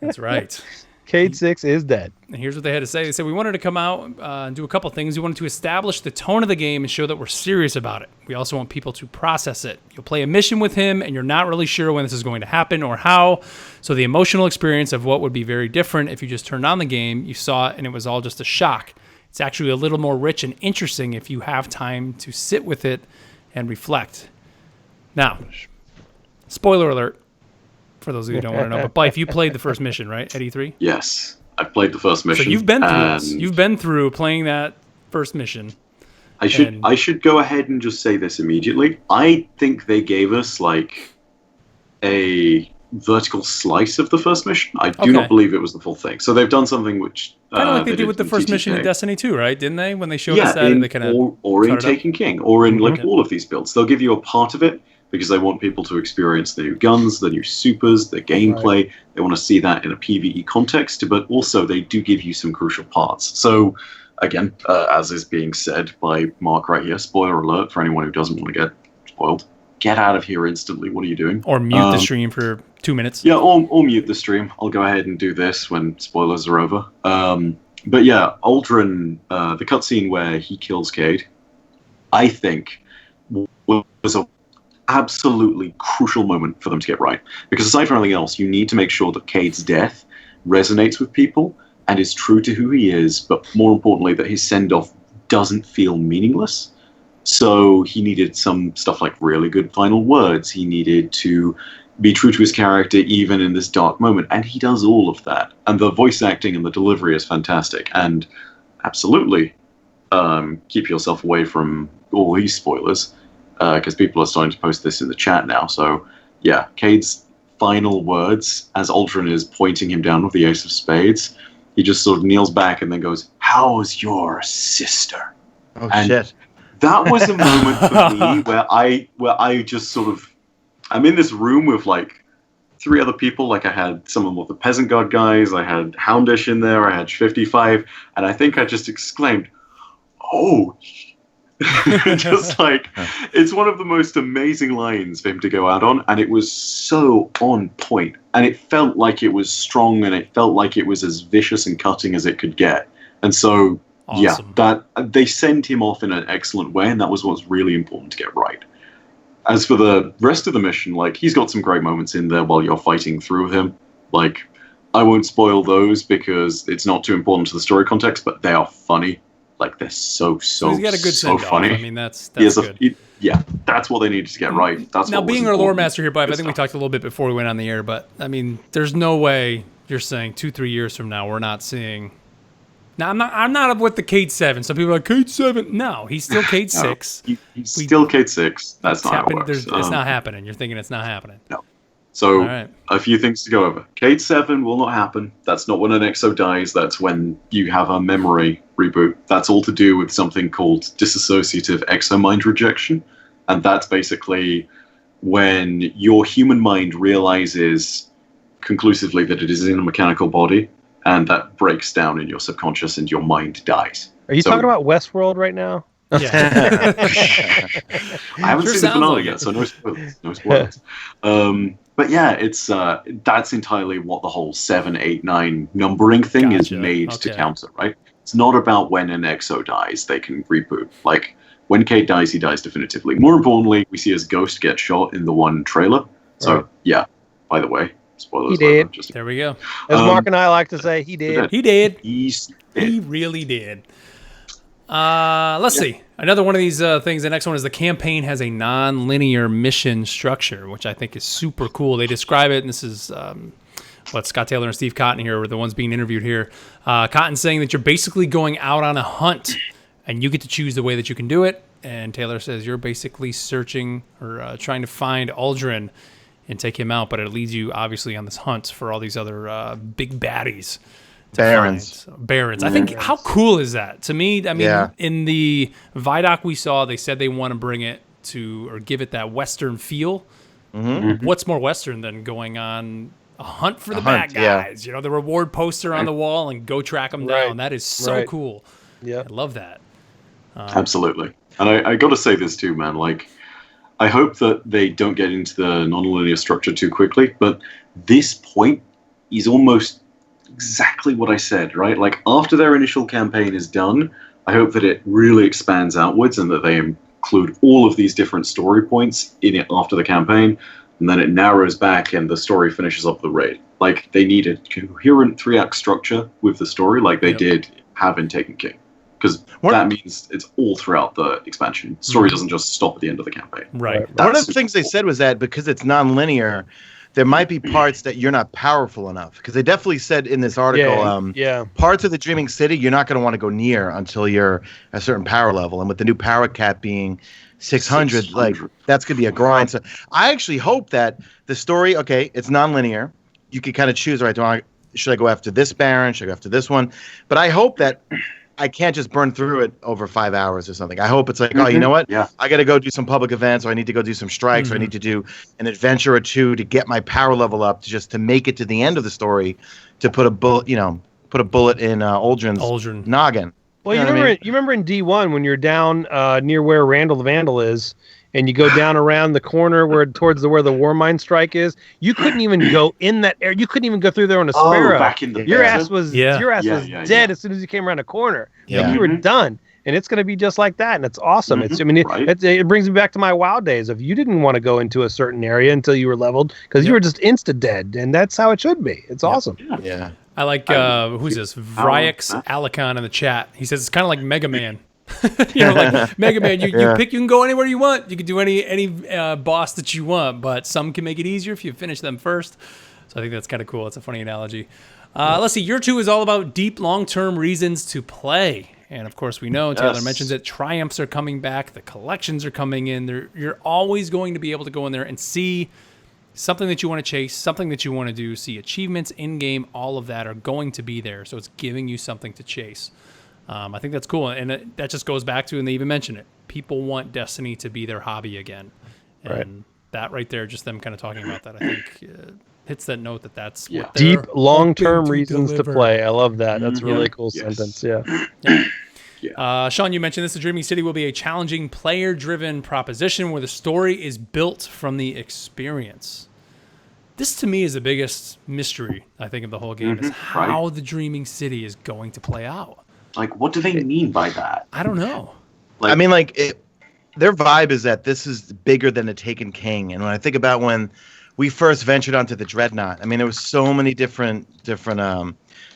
That's right. Cade 6 is dead. And here's what they had to say. They said, we wanted to come out and do a couple things. We wanted to establish the tone of the game and show that we're serious about it. We also want people to process it. You'll play a mission with him, and you're not really sure when this is going to happen or how. So the emotional experience of what would be very different if you just turned on the game, you saw it, and it was all just a shock. It's actually a little more rich and interesting if you have time to sit with it and reflect. Now, spoiler alert, for those of you who don't want to know, but Bife, you played the first mission, right, at E3? Yes. I've played the first mission. So you've been through and this. You've been through playing that first mission. I should and- I should go ahead and just say this immediately. I think they gave us like a vertical slice of the first mission. I do Okay. not believe it was the full thing. So they've done something which Kind of like they they did with the first mission in TTK. Destiny 2, right? Didn't they? When they showed us that, in, and they kind of or in cut it up. Taken King, or in like Mhm. all of these builds. They'll give you a part of it because they want people to experience the new guns, the new supers, the gameplay. They want to see that in a PvE context, but also they do give you some crucial parts. So, again, as is being said by Mark right here, spoiler alert for anyone who doesn't want to get spoiled. Get out of here instantly. What are you doing? or mute the stream for 2 minutes. Yeah, or mute the stream. I'll go ahead and do this when spoilers are over. But yeah, Aldrin, the cutscene where he kills Cade, I think was a absolutely crucial moment for them to get right. Because aside from anything else, you need to make sure that Cade's death resonates with people and is true to who he is, but more importantly, that his send-off doesn't feel meaningless. So he needed some stuff like really good final words. He needed to be true to his character even in this dark moment. And he does all of that. And the voice acting and the delivery is fantastic. And absolutely keep yourself away from all these spoilers because people are starting to post this in the chat now. So yeah, Cade's final words as Aldrin is pointing him down with the Ace of Spades, he just sort of kneels back and then goes, "How's your sister?" Oh And- shit! That was a moment for me where I just sort of, I'm in this room with like 3 other people. Like I had someone with the Peasant God guys, I had Houndish in there, I had 55, and I think I just exclaimed, "Oh!" Just like, it's one of the most amazing lines for him to go out on, and it was so on point, and it felt like it was strong, and it felt like it was as vicious and cutting as it could get, and so. Yeah, Awesome. that they sent him off in an excellent way, and that was what's really important to get right. As for the rest of the mission, like, he's got some great moments in there while you're fighting through with him. Like, I won't spoil those because it's not too important to the story context, but they are funny. Like, they're so So he's got a good so send off. funny. I mean, that's He has good. Yeah, that's what they needed to get right. That's now what was being our lore important. master here, Bive. I Good think we stuff. talked a little bit before we went on the air, but I mean, there's no way you're saying 2-3 years from now we're not seeing. Now I'm not with the Cade 7. Some people are like Cade 7. No, he's still Cade 6. He's still Cade 6. That's not how it works. It's not happening. You're thinking it's not happening. No. So, All right. a few things to go over. Cade 7 will not happen. That's not when an exo dies. That's when you have a memory reboot. That's all to do with something called dissociative exomind rejection. And that's basically when your human mind realizes conclusively that it is in a mechanical body, and that breaks down in your subconscious and your mind dies. Are you talking about Westworld right now? Yeah. I haven't seen the finale yet, so no spoilers. No spoilers. But yeah, it's that's entirely what the whole 7, 8, 9 numbering thing is Gotcha. made Okay. to counter, right? It's not about when an exo dies, they can reboot. Like, when Cade dies, he dies definitively. More importantly, we see his ghost get shot in the one trailer. So, Right. yeah, by the way, spoilers. He did. Just, There we go. As Mark and I like to say, he did. He did. he's He really did. Let's see. Another one of these things. The next one is the campaign has a non-linear mission structure, which I think is super cool. They describe it, and this is what Scott Taylor and Steve Cotton here were the ones being interviewed here. Cotton saying that you're basically going out on a hunt, and you get to choose the way that you can do it. And Taylor says you're basically searching or trying to find Aldrin and take him out, but it leads you obviously on this hunt for all these other big baddies. Barons. Barons. I think, how cool is that? To me, I mean, Yeah. in the Vidoc we saw, they said they want to bring it to, or give it that Western feel. What's more Western than going on a hunt for the bad guys? You know, the reward poster on the wall and go track them down. Right. That is so Right. cool. Yeah. I love that. Absolutely. And I got to say this too, man. Like, I hope that they don't get into the nonlinear structure too quickly, but this point is almost exactly what I said, right? Like, after their initial campaign is done, I hope that it really expands outwards and that they include all of these different story points in it after the campaign, and then it narrows back and the story finishes up the raid. Like, they need a coherent 3-act structure with the story like they did have in Taken King. Because that means it's all throughout the expansion. Story doesn't just stop at the end of the campaign. Right. One of the things they said was that because it's non-linear, there might be parts that you're not powerful enough. Because they definitely said in this article, parts of the Dreaming City you're not going to want to go near until you're a certain power level. And with the new power cap being 600, like, that's going to be a grind. So I actually hope that the story, okay, it's non-linear. You can kind of choose, right, should I go after this Baron? Should I go after this one? But I hope that I can't just burn through it over 5 hours or something. I hope it's like, oh, you know what? Yeah. I got to go do some public events, or I need to go do some strikes, or I need to do an adventure or two to get my power level up, to make it to the end of the story, to put a bullet, in Aldrin's noggin. Well, You you know what I remember, you remember in D1 when you're down near where Randall the Vandal is, and you go down around the corner where the Warmind strike is. You couldn't even go in that area. You couldn't even go through there on a Sparrow. Back in the your desert? ass was Yeah, dead as soon as you came around a corner. Yeah. Like, you were done. And it's going to be just like that, and it's awesome. It's, I mean, it brings me back to my WoW days of you didn't want to go into a certain area until you were leveled because you were just insta dead, and that's how it should be. It's awesome. Yeah. I like who's this? Variks Alicon in the chat. He says it's kind of like Mega Man. Like Mega Man, you can go anywhere you want. You can do any boss that you want, but some can make it easier if you finish them first. So I think that's kind of cool. It's a funny analogy. Let's see. Year 2 is all about deep, long-term reasons to play. And of course, we know Taylor mentions it. Triumphs are coming back. The collections are coming in. You're always going to be able to go in there and see something that you want to chase, something that you want to do, see achievements in game. All of that are going to be there. So it's giving you something to chase. I think that's cool. And that just goes back to, and they even mention it, people want Destiny to be their hobby again. And that right there, just them kind of talking about that, I think hits that note that's what they're deep, long-term reasons deliver. to play. I love that. That's a really cool sentence. Yeah. Sean, you mentioned this. The Dreaming City will be a challenging, player-driven proposition where the story is built from the experience. This, to me, is the biggest mystery, I think, of the whole game, is how the Dreaming City is going to play out. Like, what do they mean by that? I don't know. Like, I mean, their vibe is that this is bigger than a Taken King. And when I think about when we first ventured onto the Dreadnought. I mean, there was so many different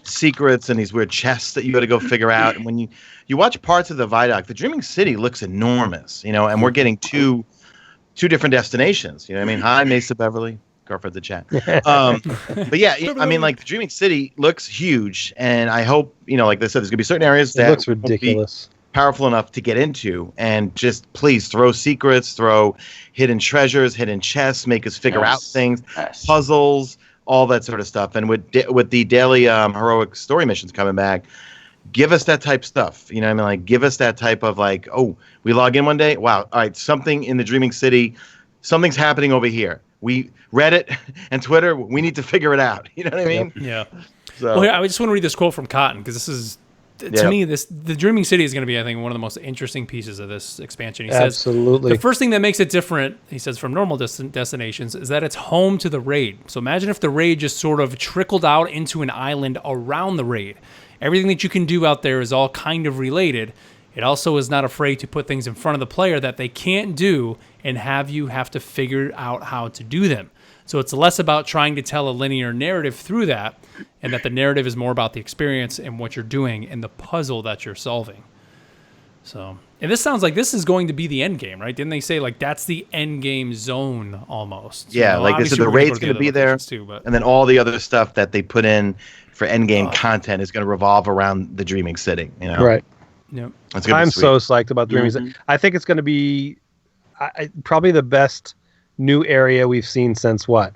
secrets and these weird chests that you had to go figure out. And when you watch parts of the Vidoc, the Dreaming City looks enormous, and we're getting two different destinations. You know what I mean? Hi, Mesa Beverly. Girlfriend's in chat. But yeah, I mean, like the Dreaming City looks huge, and I hope, like they said, there's gonna be certain areas that looks ridiculous, powerful enough to get into, and just please throw secrets, throw hidden treasures, hidden chests, make us figure out things, puzzles, all that sort of stuff. And with the daily heroic story missions coming back, give us that type stuff. You know what I mean? Like, give us that type of like, oh, we log in one day, wow, all right, something in the Dreaming City, something's happening over here. We Reddit and Twitter, we need to figure it out. You know what I mean? Yeah. So, well, I just want to read this quote from Cotton, because this is, to me, the Dreaming City is going to be, I think, one of the most interesting pieces of this expansion. He says, absolutely. The first thing that makes it different, he says, from normal destinations is that it's home to the raid. So imagine if the raid just sort of trickled out into an island around the raid. Everything that you can do out there is all kind of related. It also is not afraid to put things in front of the player that they can't do and have to figure out how to do them. So it's less about trying to tell a linear narrative through that, and that the narrative is more about the experience and what you're doing and the puzzle that you're solving. So, and this sounds like this is going to be the end game, right? Didn't they say like that's the end game zone almost? Yeah, like this is the raid's going to be there, too, and then all the other stuff that they put in for end game content is going to revolve around the Dreaming City. Right. Yep. I'm so psyched about Dreaming City. I think it's going to be probably the best new area we've seen since what?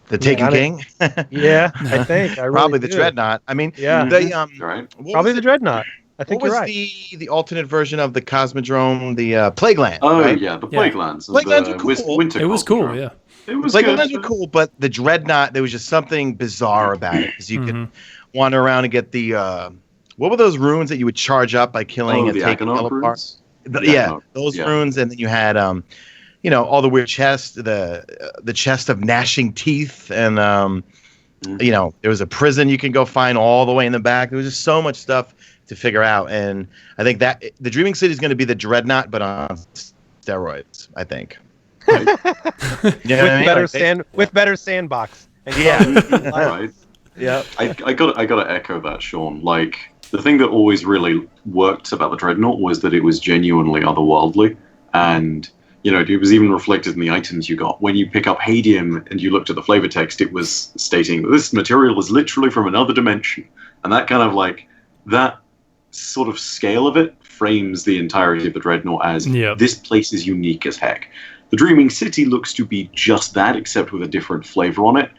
The Taken King? Yeah, I think. I really probably the do. Dreadnought. I mean, yeah. Probably the Dreadnought. I think what you're was right. the alternate version of the Cosmodrome, the Plagueland? Oh, right? yeah, the Plaguelands. Plaguelands were cool. Winter it was cool, Cosmodrome. yeah. It was Plaguelands were cool, but the Dreadnought, there was just something bizarre about it, because you could wander around and get the what were those runes that you would charge up by killing and taking them apart? Those runes, and then you had all the weird chests, the chest of gnashing teeth, and there was a prison you can go find all the way in the back. There was just so much stuff to figure out, and I think that the Dreaming City is going to be the Dreadnought, but on steroids. I think. With better sandbox. Right. Yeah. I gotta echo that, Sean. Like, the thing that always really worked about the Dreadnought was that it was genuinely otherworldly, and it was even reflected in the items you got. When you pick up Hadium and you looked at the flavor text, it was stating that this material is literally from another dimension, and that kind of that sort of scale of it frames the entirety of the Dreadnought as this place is unique as heck. The Dreaming City looks to be just that, except with a different flavor on it.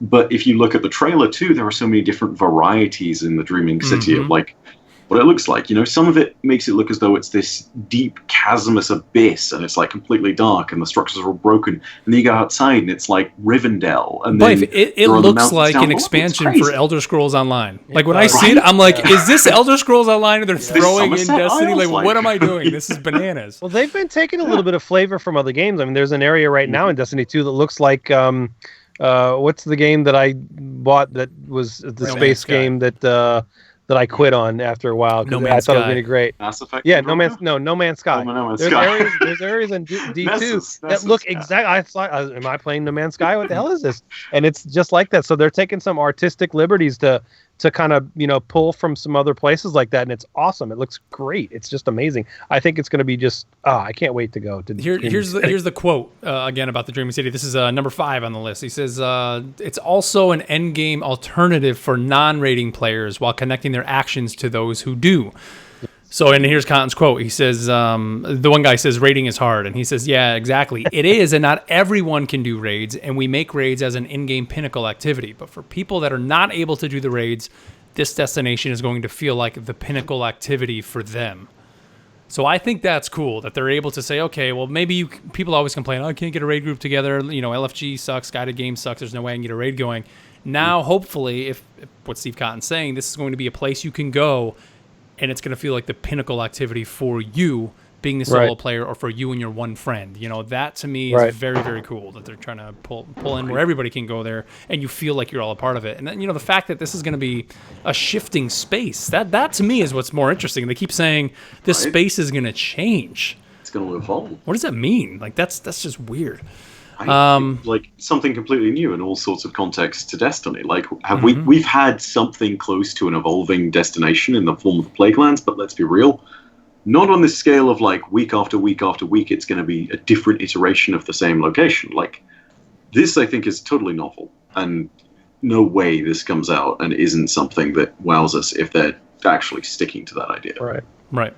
But if you look at the trailer too, there are so many different varieties in the Dreaming City of what it looks like. Some of it makes it look as though it's this deep chasmous abyss, and it's completely dark, and the structures are all broken. And then you go outside, and it's like Rivendell. And then it looks like an expansion for Elder Scrolls Online. Like when I see it, I'm like, is this Elder Scrolls Online? And they're throwing in Destiny. Like, what am I doing? This is bananas. Well, they've been taking a little bit of flavor from other games. I mean, there's an area right now in Destiny 2 that looks like what's the game that I bought that was the space game that I quit on after a while because I thought it was really great. Mass Effect. Yeah, No Man's Sky. There's areas in D2 that look exactly. I thought, am I playing No Man's Sky? What the hell is this? And it's just like that. So they're taking some artistic liberties to kind of pull from some other places like that, and it's awesome. It looks great. It's just amazing. I think it's going to be just. I can't wait to go to. Here's the quote again about the Dreaming City. This is number 5 on the list. He says it's also an end game alternative for non-raiding players while connecting their actions to those who do. So, and here's Cotton's quote. He says, the one guy says, raiding is hard. And he says, yeah, exactly. It is, and not everyone can do raids, and we make raids as an in-game pinnacle activity. But for people that are not able to do the raids, this destination is going to feel like the pinnacle activity for them. So I think that's cool that they're able to say, okay, well, maybe people always complain, I can't get a raid group together. LFG sucks, Guided Game sucks, there's no way I can get a raid going. Now, hopefully, if what Steve Cotton's saying, this is going to be a place you can go, and it's going to feel like the pinnacle activity for you being the solo player, or for you and your one friend. That to me is very, very cool that they're trying to pull in where everybody can go there and you feel like you're all a part of it. And then, the fact that this is going to be a shifting space, that to me is what's more interesting. They keep saying this space is going to change. It's going to evolve. What does that mean? Like that's just weird. Like something completely new in all sorts of contexts to Destiny. Like, we've had something close to an evolving destination in the form of the Plaguelands, but let's be real, not on this scale of like week after week after week. It's going to be a different iteration of the same location. Like, this, I think, is totally novel, and no way this comes out and isn't something that wows us if they're actually sticking to that idea. Right.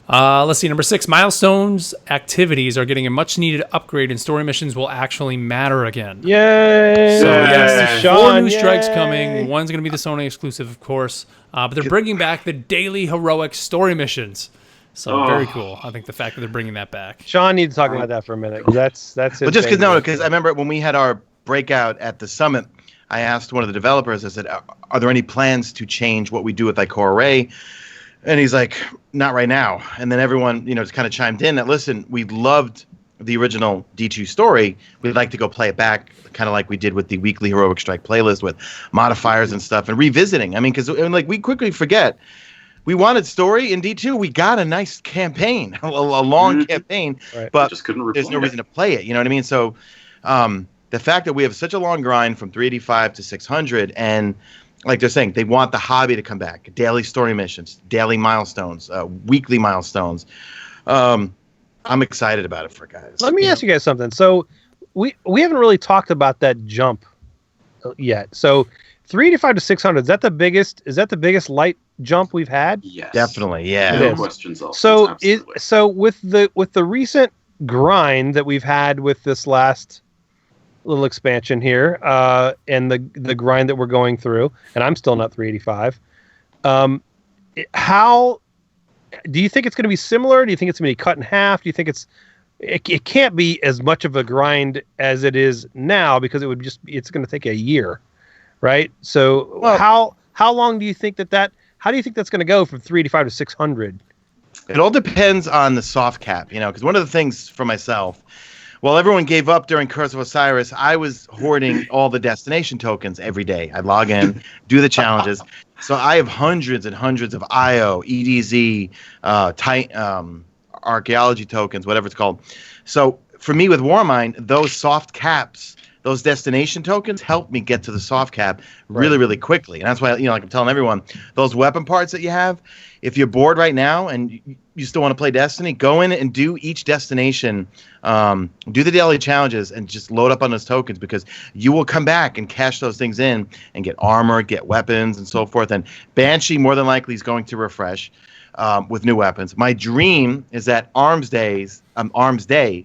Let's see. Number 6, milestones activities are getting a much needed upgrade, and story missions will actually matter again. Yay! So yes, Sean, 4 new strikes coming. One's going to be the Sony exclusive, of course, but they're bringing back the daily heroic story missions. So very cool. I think the fact that they're bringing that back. Sean needs to talk about that for a minute. That's it. Well, just because I remember when we had our breakout at the summit, I asked one of the developers, I said, are there any plans to change what we do with Core Array? And he's like, not right now. And then everyone, just kind of chimed in that, listen, we loved the original D2 story. We'd like to go play it back, kind of like we did with the weekly Heroic Strike playlist with modifiers and stuff and revisiting. I mean, because we quickly forget, we wanted story in D2. We got a nice campaign, a long campaign, but just couldn't there's no reason to play it. You know what I mean? So the fact that we have such a long grind from 385 to 600, and like they're saying, they want the hobby to come back. Daily story missions, daily milestones, weekly milestones. I'm excited about it for guys. Let me ask you guys something. So we haven't really talked about that jump yet. So 385 to 600, is that the biggest light jump we've had? Yes. Definitely, yeah. No questions asked. So with the recent grind that we've had with this last little expansion here, and the grind that we're going through, and I'm still not 385. How do you think it's going to be similar? Do you think it's going to be cut in half? Do you think it can't be as much of a grind as it is now, because it's going to take a year, right? So how long do you think how do you think that's going to go from 385 to 600? It all depends on the soft cap, because one of the things for myself, while everyone gave up during Curse of Osiris, I was hoarding all the destination tokens every day. I'd log in, do the challenges. So I have hundreds and hundreds of IO, EDZ, archaeology tokens, whatever it's called. So for me with Warmind, those soft caps, those destination tokens help me get to the soft cap really, really quickly. And that's why, like I'm telling everyone, those weapon parts that you have, if you're bored right now and you still want to play Destiny, go in and do each destination, do the daily challenges, and just load up on those tokens, because you will come back and cash those things in and get armor, get weapons, and so forth. And Banshee more than likely is going to refresh with new weapons. My dream is that Arms Day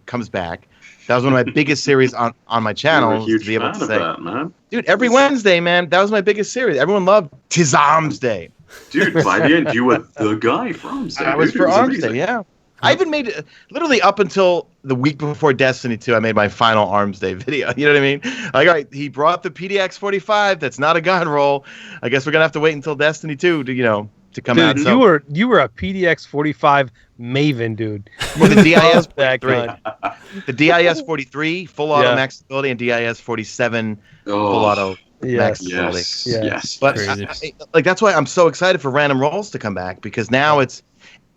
comes back. That was one of my biggest series on my channel. Huge to be able to say, that, man. Dude, every Wednesday, man, that was my biggest series. Everyone loved Tis Arms Day. Dude, by the end, you were the guy for Arms Day. I was for Arms Day, yeah. I even made it literally up until the week before Destiny 2. I made my final Arms Day video. You know what I mean? Like, all right, he brought the PDX 45. That's not a gun roll. I guess we're gonna have to wait until Destiny 2 to come out. Dude, So. you were a PDX 45 maven, dude. Well, the DIS that 43, gun. the DIS 43 full auto max ability, and DIS 47 full auto max ability. Yes. But that's why I'm so excited for random rolls to come back, because now it's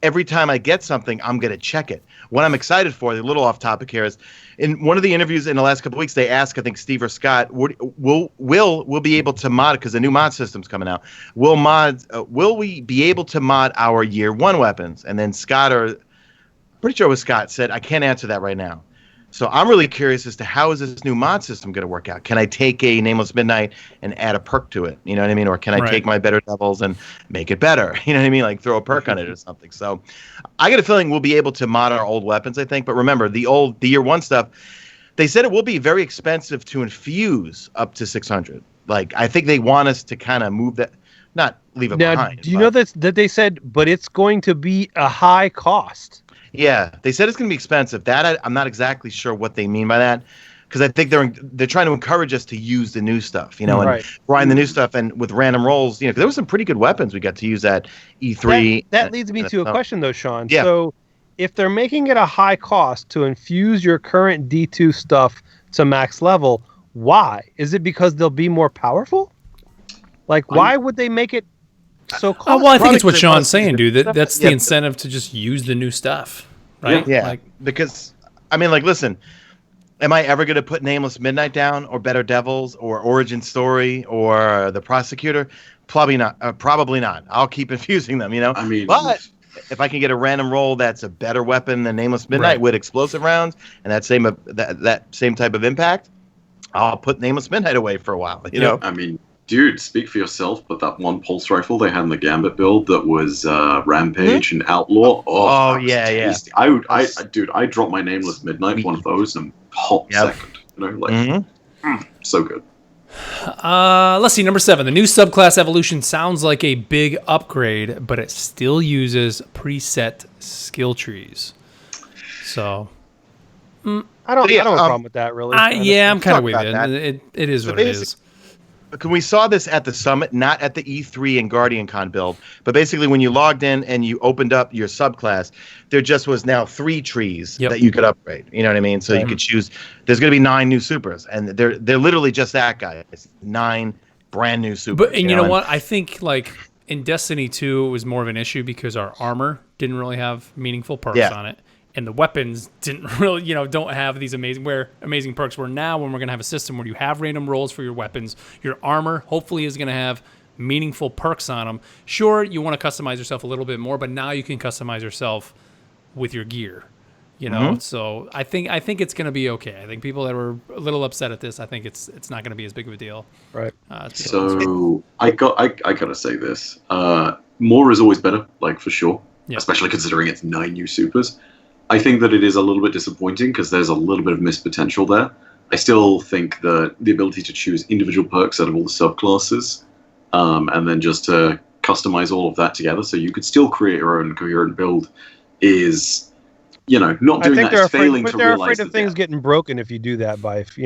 every time I get something, I'm gonna check it. What I'm excited for, a little off topic here, is in one of the interviews in the last couple of weeks, they asked, I think Steve or Scott, will be able to mod, because the new mod system's coming out. Will we be able to mod our year 1 weapons? And then Scott, or pretty sure it was Scott, said, I can't answer that right now. So I'm really curious as to how is this new mod system going to work out? Can I take a Nameless Midnight and add a perk to it? You know what I mean? Or can I take my Better Devils and make it better? You know what I mean? Like throw a perk on it or something. So I get a feeling we'll be able to mod our old weapons, I think. But remember, the year 1 stuff, they said it will be very expensive to infuse up to 600. Like, I think they want us to kind of move that, not leave it behind. Do you know that they said, but it's going to be a high cost? Yeah, they said it's going to be expensive. That I'm not exactly sure what they mean by that, because I think they're trying to encourage us to use the new stuff, and grind the new stuff, and with random rolls, 'cause there were some pretty good weapons we got to use at E3. That leads me to a question though, Sean. Yeah. So if they're making it a high cost to infuse your current D2 stuff to max level, why? Is it because they'll be more powerful? Like, why would they make it so costly? Well, I think it's what Sean's saying, dude. That's the incentive to just use the new stuff, right? Yeah, because, I mean, like, listen, Am I ever going to put Nameless Midnight down, or Better Devils, or Origin Story, or The Prosecutor? Probably not. Probably not. I'll keep infusing them, I mean, But if I can get a random roll that's a better weapon than Nameless Midnight with explosive rounds and that same type of impact, I'll put Nameless Midnight away for a while. You know. I mean, dude, speak for yourself. But that one pulse rifle they had in the Gambit build that was Rampage and Outlaw. Oh yeah. Tasty. I dropped my Nameless Midnight, one of those, in a hot second. You know, so good. Let's see, number 7. The new subclass evolution sounds like a big upgrade, but it still uses preset skill trees. So, I don't have a problem with that, really. I'm kind of with it. It is what it is. We saw this at the summit, not at the E3 and Guardian Con build, but basically when you logged in and you opened up your subclass, there just was now 3 trees that you could upgrade. You know what I mean? So you could choose. There's going to be 9 new supers, and they're literally just that, guys. 9 brand new supers. But you know what? I think like in Destiny 2, it was more of an issue because our armor didn't really have meaningful perks on it. And the weapons didn't really, don't have these amazing perks. Where now, when we're going to have a system where you have random rolls for your weapons, your armor hopefully is going to have meaningful perks on them. Sure, you want to customize yourself a little bit more, but now you can customize yourself with your gear. So I think it's going to be okay. I think people that were a little upset at this, I think it's not going to be as big of a deal. Right. So I gotta say this. More is always better, like for sure. Yeah. Especially considering it's 9 new supers. I think that it is a little bit disappointing because there's a little bit of missed potential there. I still think that the ability to choose individual perks out of all the subclasses, and then just to customize all of that together so you could still create your own coherent build is, not doing that is failing to realize. They're afraid of things getting broken if you do that, Bife,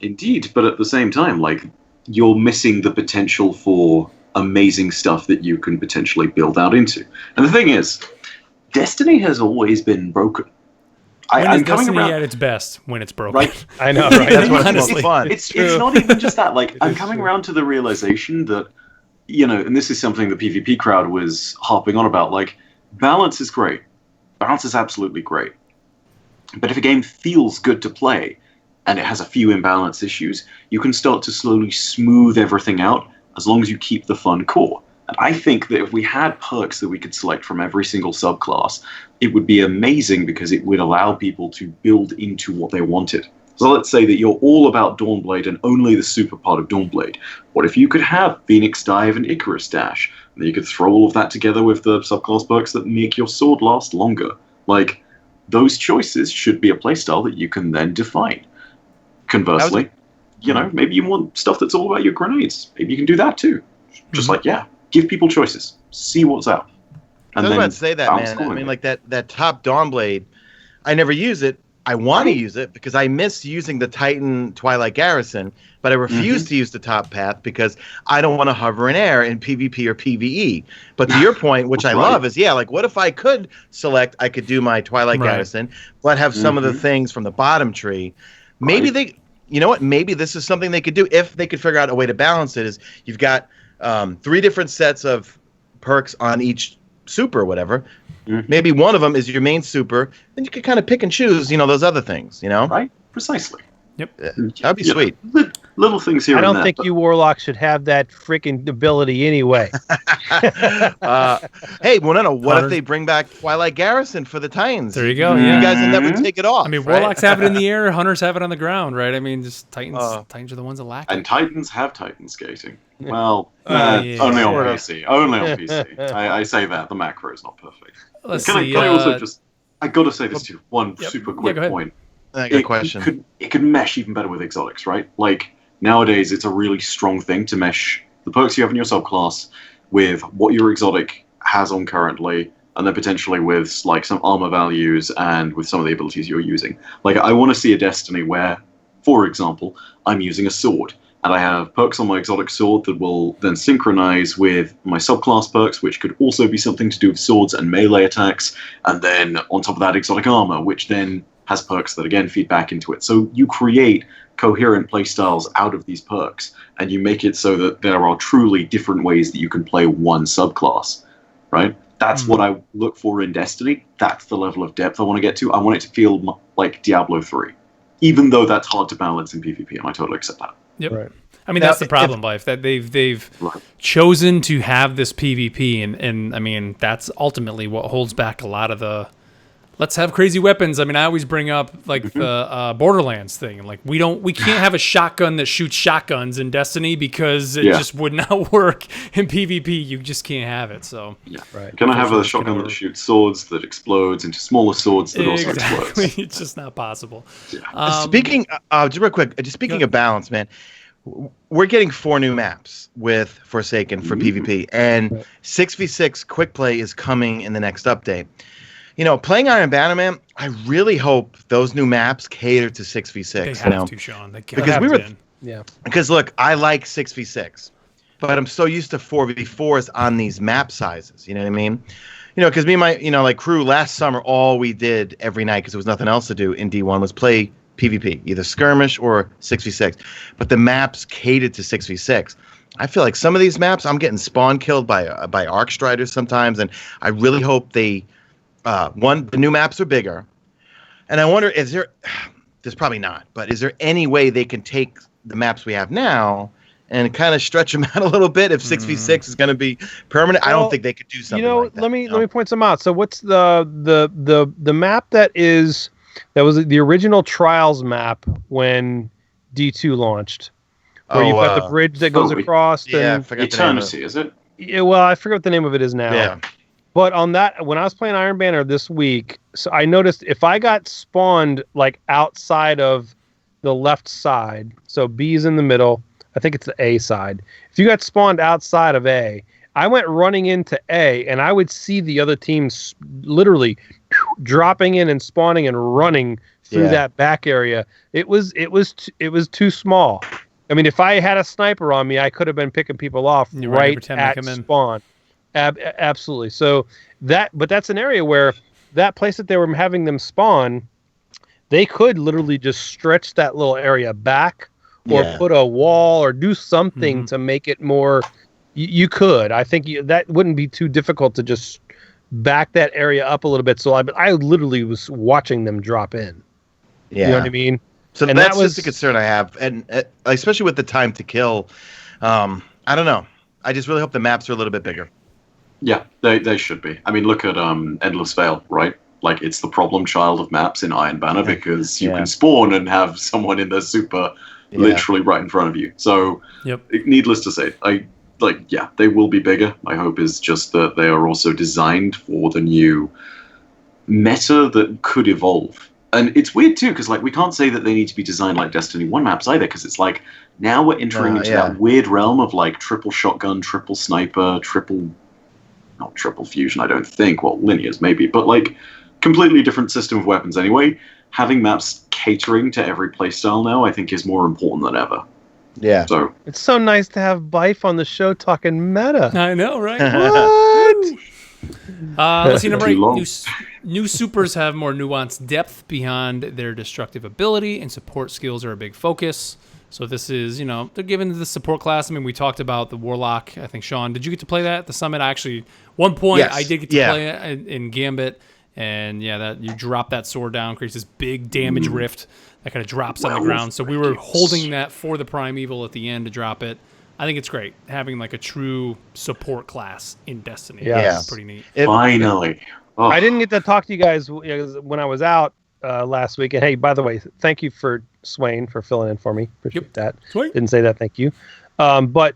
Indeed, but at the same time, like, you're missing the potential for amazing stuff that you can potentially build out into. And the thing is, Destiny has always been broken. I'm Destiny at its best when it's broken. Right? I know, right? That's what's most fun. It's not even just that. Like, I'm coming around to the realization that, and this is something the PvP crowd was harping on about, like, balance is great. Balance is absolutely great. But if a game feels good to play, and it has a few imbalance issues, you can start to slowly smooth everything out as long as you keep the fun core. And I think that if we had perks that we could select from every single subclass, it would be amazing because it would allow people to build into what they wanted. So let's say that you're all about Dawnblade and only the super part of Dawnblade. What if you could have Phoenix Dive and Icarus Dash? And then you could throw all of that together with the subclass perks that make your sword last longer. Like, those choices should be a playstyle that you can then define. Conversely, maybe you want stuff that's all about your grenades. Maybe you can do that too. Just give people choices. See what's out. And I was about to say that, man. I mean, like that top Dawnblade, I never use it. I want to use it because I miss using the Titan Twilight Garrison, but I refuse to use the top path because I don't want to hover in air in PvP or PvE. But to your point, which I love, is what if I could select, I could do my Twilight Garrison, but have some of the things from the bottom tree. Maybe maybe this is something they could do if they could figure out a way to balance it. Is you've got 3 different sets of perks on each super or whatever. Maybe one of them is your main super, then you can kind of pick and choose, those other things, Right? Precisely. Yep. That'd be sweet. Little things here. I don't think you warlocks should have that freaking ability anyway. Hey, well, no. What if they bring back Twilight Garrison for the Titans? There you go. You guys will never take it off. I mean, warlocks have it in the air, hunters have it on the ground, right? I mean, just Titans are the ones that lack it. And Titans have Titan skating. Well, only on PC. Only on PC. I say that. The macro is not perfect. Can I also just... I got to say this too. One super quick point. Good question. It could mesh even better with exotics, right? Like, nowadays, it's a really strong thing to mesh the perks you have in your subclass with what your exotic has on currently, and then potentially with, like, some armor values and with some of the abilities you're using. Like, I want to see a Destiny where, for example, I'm using a sword, and I have perks on my exotic sword that will then synchronize with my subclass perks, which could also be something to do with swords and melee attacks, and then on top of that, exotic armor, which then has perks that again feed back into it. So you create coherent playstyles out of these perks, and you make it so that there are truly different ways that you can play one subclass, right? That's what I look for in Destiny. That's the level of depth I want to get to. I want it to feel like Diablo 3. even though that's hard to balance in PvP, and I totally accept that. Yep. Right. I mean, that's the problem, Life, that they've Right. chosen to have this PvP, and I mean, that's ultimately what holds back a lot of the let's have crazy weapons. I mean, I always bring up like the Borderlands thing. Like we can't have a shotgun that shoots shotguns in Destiny because it just would not work in PvP. You just can't have it. So Right. Can I have a shotgun that shoots swords that explodes into smaller swords that also explodes? It's just not possible. Speaking, just real quick, speaking of balance, man, we're getting 4 new maps with Forsaken for PvP, and 6v6 quick play is coming in the next update. You know, playing Iron Banner, man, I really hope those new maps cater to 6v6. They have to, Sean. They Because look, I like 6v6, but I'm so used to 4v4s on these map sizes. You know what I mean? You know, because me and my, like crew last summer, all we did every night, because there was nothing else to do in D1, was play PvP, either skirmish or 6v6. But the maps catered to 6v6. I feel like some of these maps, I'm getting spawn killed by Arc Striders sometimes, and I really hope they. The new maps are bigger, and I wonder, there's probably not, but is there any way they can take the maps we have now and kind of stretch them out a little bit if 6v6 is going to be permanent? I don't think they could do something like that. Let me point some out. So what's the map that was the original Trials map when D2 launched? Where you've got the bridge that goes across. Yeah, I forgot Eternity, is it? Yeah, well, I forget what the name of it is now. Yeah. But on that, when I was playing Iron Banner this week, so I noticed if I got spawned like outside of the left side, so B's in the middle, I think it's the A side. If you got spawned outside of A, I went running into A, and I would see the other teams literally dropping in and spawning and running through that back area. It was too small. I mean, if I had a sniper on me, I could have been picking people off right at spawn. Absolutely. So that's an area where that place that they were having them spawn, they could literally just stretch that little area back or put a wall or do something to make it more. You could. I think that wouldn't be too difficult to just back that area up a little bit. So I literally was watching them drop in. Yeah. You know what I mean? So that was just a concern I have, and especially with the time to kill. I don't know. I just really hope the maps are a little bit bigger. Yeah, they should be. I mean, look at Endless Vale, right? Like, it's the problem child of maps in Iron Banner because you can spawn and have someone in the super literally right in front of you. So, needless to say, they will be bigger. My hope is just that they are also designed for the new meta that could evolve. And it's weird, too, because, like, we can't say that they need to be designed like Destiny 1 maps either, because it's like, now we're entering into that weird realm of, like, triple shotgun, triple sniper, not triple fusion, I don't think. Well, linears maybe, but like completely different system of weapons anyway. Having maps catering to every playstyle now, I think, is more important than ever. Yeah. So it's so nice to have Bife on the show talking meta. I know, right? What? Let's see, number 8. New supers have more nuanced depth beyond their destructive ability, and support skills are a big focus. So this is, they're giving the support class. I mean, we talked about the Warlock. I think, Sean, did you get to play that at the Summit? Actually, one point I did get to play it in Gambit. And, that you drop that sword down, creates this big damage rift that kind of drops on the ground. So we were holding that for the Primeval at the end to drop it. I think it's great having like a true support class in Destiny. Yeah. It's pretty neat. Finally. I didn't get to talk to you guys when I was out last week. And hey, by the way, thank you for Swain for filling in for me. Appreciate that. Sweet. Didn't say that. Thank you. But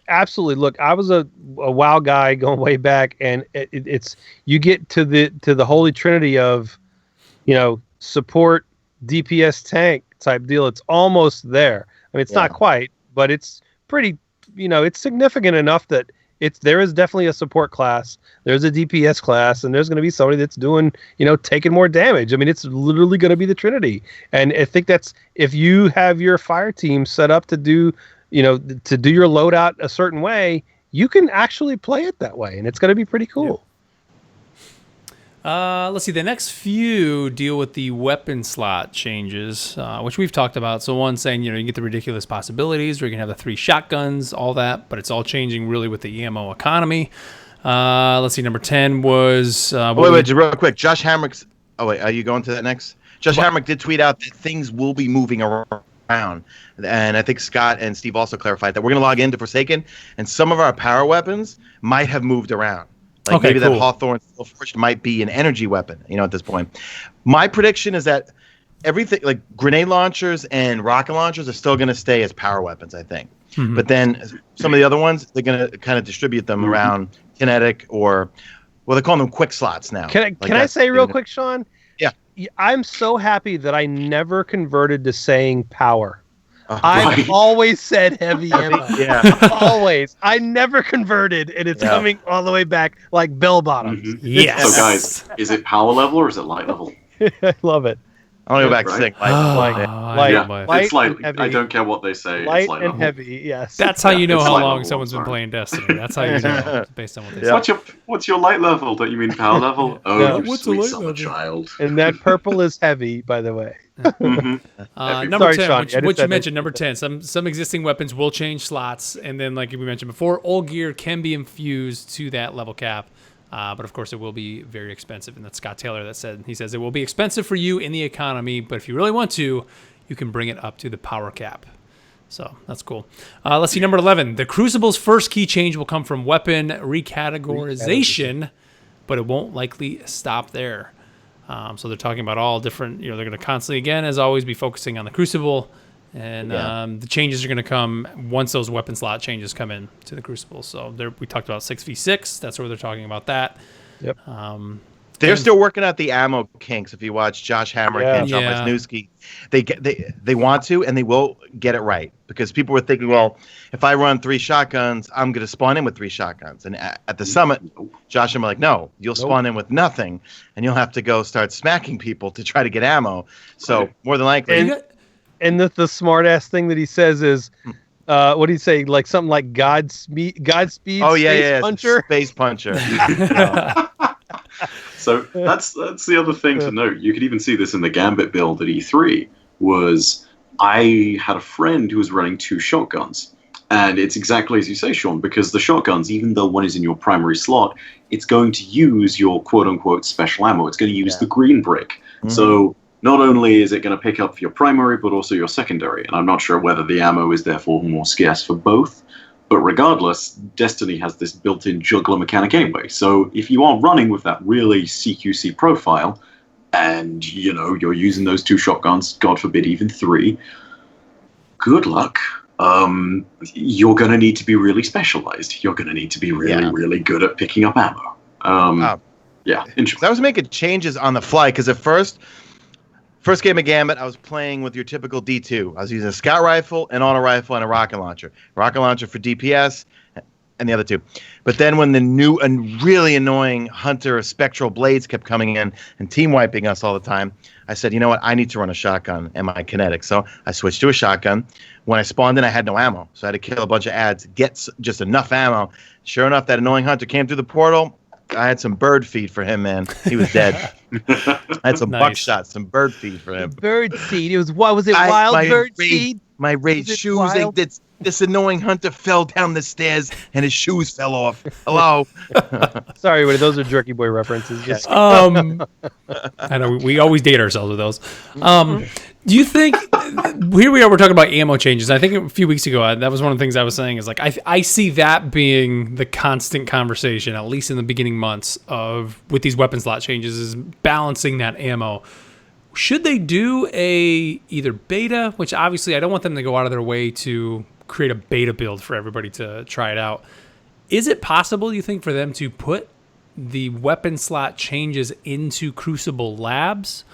absolutely, look, I was a WoW guy going way back, and it's you get to the holy trinity of, support, DPS, tank type deal. It's almost there. I mean, it's not quite, but it's pretty. It's significant enough that there is definitely a support class. There's a DPS class, and there's going to be somebody that's doing, taking more damage. I mean, it's literally going to be the trinity. And I think that's if you have your fire team set up to do, to do your loadout a certain way, you can actually play it that way, and it's going to be pretty cool. Let's see. The next few deal with the weapon slot changes, which we've talked about. So one saying, you get the ridiculous possibilities where you can have the 3 shotguns, all that, but it's all changing really with the ammo economy. Let's see. Number 10 was... wait, just real quick. Josh Hamrick's... Oh, wait. Are you going to that next? Josh Hamrick did tweet out that things will be moving around. And I think Scott and Steve also clarified that we're going to log into Forsaken, and some of our power weapons might have moved around. Like maybe that Hawthorne Steel-Forged might be an energy weapon, at this point. My prediction is that everything, like grenade launchers and rocket launchers, are still going to stay as power weapons, I think. Mm-hmm. But then some of the other ones, they're going to kind of distribute them around kinetic or, they call them quick slots now. Can I say real quick, Sean? Yeah. I'm so happy that I never converted to saying power. I've always said heavy ammo. Yeah. Always. I never converted, and it's coming all the way back like bell bottoms. Mm-hmm. Yes. So, guys, is it power level or is it light level? I love it. I'll go back to saying light. It's light. I don't care what they say. Light it's light and level. heavy, yes. That's how you know how long level, someone's been playing Destiny. That's how you know, based on what they say. What's your light level? Don't you mean power level? Oh, you sweet summer child. And that purple is heavy, by the way. Number 10, Sean, which you mentioned, number 10. Some existing weapons will change slots, and then, like we mentioned before, old gear can be infused to that level cap. But of course, it will be very expensive, and that's Scott Taylor that said. He says it will be expensive for you in the economy, but if you really want to, you can bring it up to the power cap. So that's cool. Let's see, number 11. The Crucible's first key change will come from weapon recategorization, but it won't likely stop there. So they're talking about all different. They're going to constantly, again, as always, be focusing on the Crucible. And the changes are going to come once those weapon slot changes come in to the Crucible. So we talked about 6v6. That's where they're talking about that. Yep. They're still working out the ammo kinks. If you watch Josh Hamrick and John Wisniewski, they want to, and they will get it right. Because people were thinking, well, if I run 3 shotguns, I'm going to spawn in with 3 shotguns. And at the summit, Josh and I'm like, no, you'll spawn in with nothing, and you'll have to go start smacking people to try to get ammo. So more than likely. And the smart ass thing that he says is, what do you say? Like something like Godspeed. Oh yeah, Puncher. Space Puncher. So that's the other thing to note. You could even see this in the Gambit build at E3. I had a friend who was running 2 shotguns, and it's exactly as you say, Sean, because the shotguns, even though one is in your primary slot, it's going to use your quote unquote special ammo. It's going to use the green brick. Mm-hmm. So not only is it going to pick up your primary, but also your secondary. And I'm not sure whether the ammo is therefore more scarce for both. But regardless, Destiny has this built-in juggler mechanic anyway. So if you are running with that really CQC profile, and, you're using those 2 shotguns, God forbid even 3, good luck. You're going to need to be really specialized. You're going to need to be really, really good at picking up ammo. I was making changes on the fly, because at first game of Gambit, I was playing with your typical D2. I was using a scout rifle, an auto rifle, and a rocket launcher. Rocket launcher for DPS, and the other 2. But then when the new and really annoying Hunter Spectral Blades kept coming in and team wiping us all the time, I said, you know what? I need to run a shotgun and my kinetic. So I switched to a shotgun. When I spawned in, I had no ammo. So I had to kill a bunch of ads, get just enough ammo. Sure enough, that annoying Hunter came through the portal. I had some bird feed for him, man. He was dead. I had some buckshot, some bird feed for him. Bird seed. It was wild bird seed? My rage shoes. This annoying Hunter fell down the stairs and his shoes fell off. Hello. Sorry, Woody, those are Jerky Boy references. Just I know we always date ourselves with those. Do you think here we are? We're talking about ammo changes. I think a few weeks ago that was one of the things I was saying is like I see that being the constant conversation, at least in the beginning months of with these weapon slot changes, is balancing that ammo. Should they do either beta, which obviously I don't want them to go out of their way to create a beta build for everybody to try it out. Is it possible, you think, for them to put the weapon slot changes into Crucible Labs?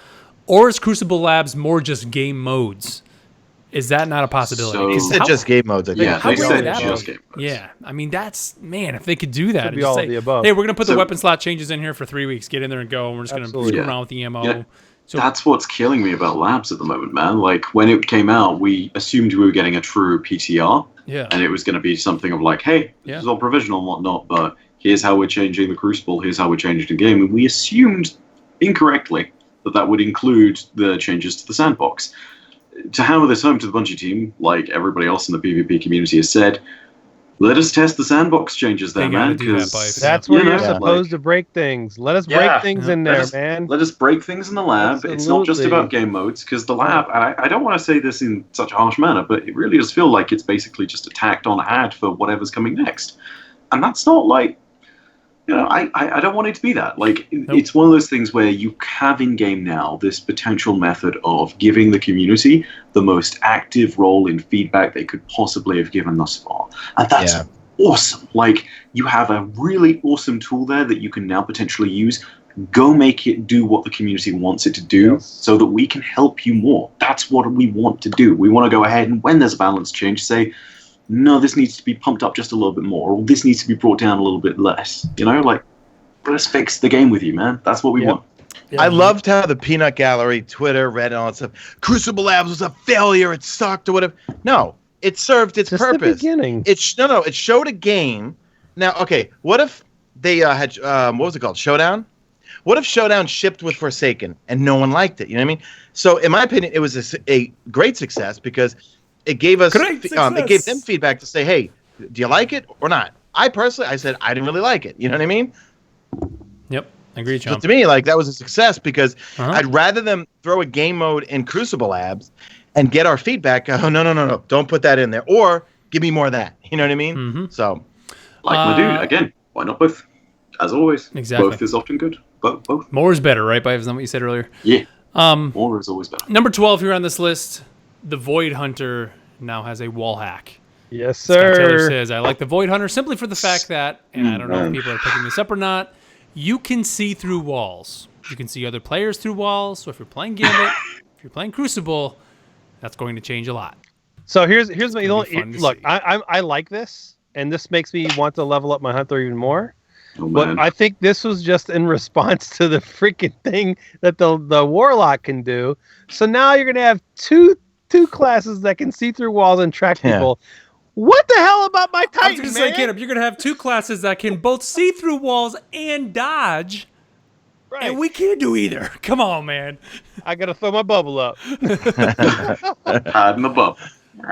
Or is Crucible Labs more just game modes? Is that not a possibility? They said just game modes, I think. Yeah, they said just game modes. Yeah, I mean, if they could do that. Could be all of the above. Hey, we're going to put the weapon slot changes in here for 3 weeks. Get in there and go, and we're just going to screw around with the ammo. Yeah. So that's what's killing me about Labs at the moment, man. Like, when it came out, we assumed we were getting a true PTR. Yeah. And it was going to be something of like, hey, this is all provisional and whatnot, but here's how we're changing the Crucible, here's how we're changing the game. And we assumed incorrectly that would include the changes to the sandbox. To hammer this home to the Bungie team, like everybody else in the PvP community has said, let us test the sandbox changes there, They gotta man. do that, 'Cause, Bife. That's where you you're know, supposed like- to break things. Let us Yeah. break things in there, man. Let us break things in the lab. It's not just Absolutely. about game modes, because the lab, I don't want to say this in such a harsh manner, but it really does feel like it's basically just a tacked on ad for whatever's coming next. And that's not like, you know, I don't want it to be that. Like, it's one of those things where you have in-game now this potential method of giving the community the most active role in feedback they could possibly have given thus far. And that's awesome. Like, you have a really awesome tool there that you can now potentially use. Go make it do what the community wants it to do so that we can help you more. That's what we want to do. We want to go ahead and when there's a balance change, say, no, this needs to be pumped up just a little bit more, or this needs to be brought down a little bit less. You know, like, let's fix the game with you, man. That's what we want. I loved how the Peanut Gallery, Twitter, Reddit, all that stuff. Crucible Labs was a failure. It sucked or whatever. No, it served its Just purpose. the beginning. It showed a game. Now, okay, what if they had what was it called? Showdown. What if Showdown shipped with Forsaken and no one liked it? You know what I mean? So, in my opinion, it was a great success because it gave us it gave them feedback to say, hey, do you like it or not? I said I didn't really like it. You know what I mean? Yep, I agree, John. So to me, like, that was a success because I'd rather them throw a game mode in Crucible Labs and get our feedback. Oh, no, don't put that in there, or give me more of that. You know what I mean? Mm-hmm. So, like my dude, again, why not both? As always, Exactly. both is often good. Both. More is better, right, Bife? Is that what you said earlier? Yeah. More is always better. Number 12 here on this list, the Void Hunter now has a wall hack. Yes, Scott Taylor sir. says, I like the Void Hunter simply for the fact that, and I don't know if people are picking this up or not, you can see through walls. You can see other players through walls. So if you're playing Gambit, if you're playing Crucible, that's going to change a lot. So here's my gonna be fun to look. see. I like this, and this makes me want to level up my Hunter even more. Oh, But man. I think this was just in response to the freaking thing that the Warlock can do. So now you're gonna have two classes that can see through walls and track people. What the hell about my I was Titan, going to man? say, Caleb, you're going to have two classes that can both see through walls and dodge, Right. and we can't do either. Come on, man. I gotta throw my bubble up. Hide in the bubble.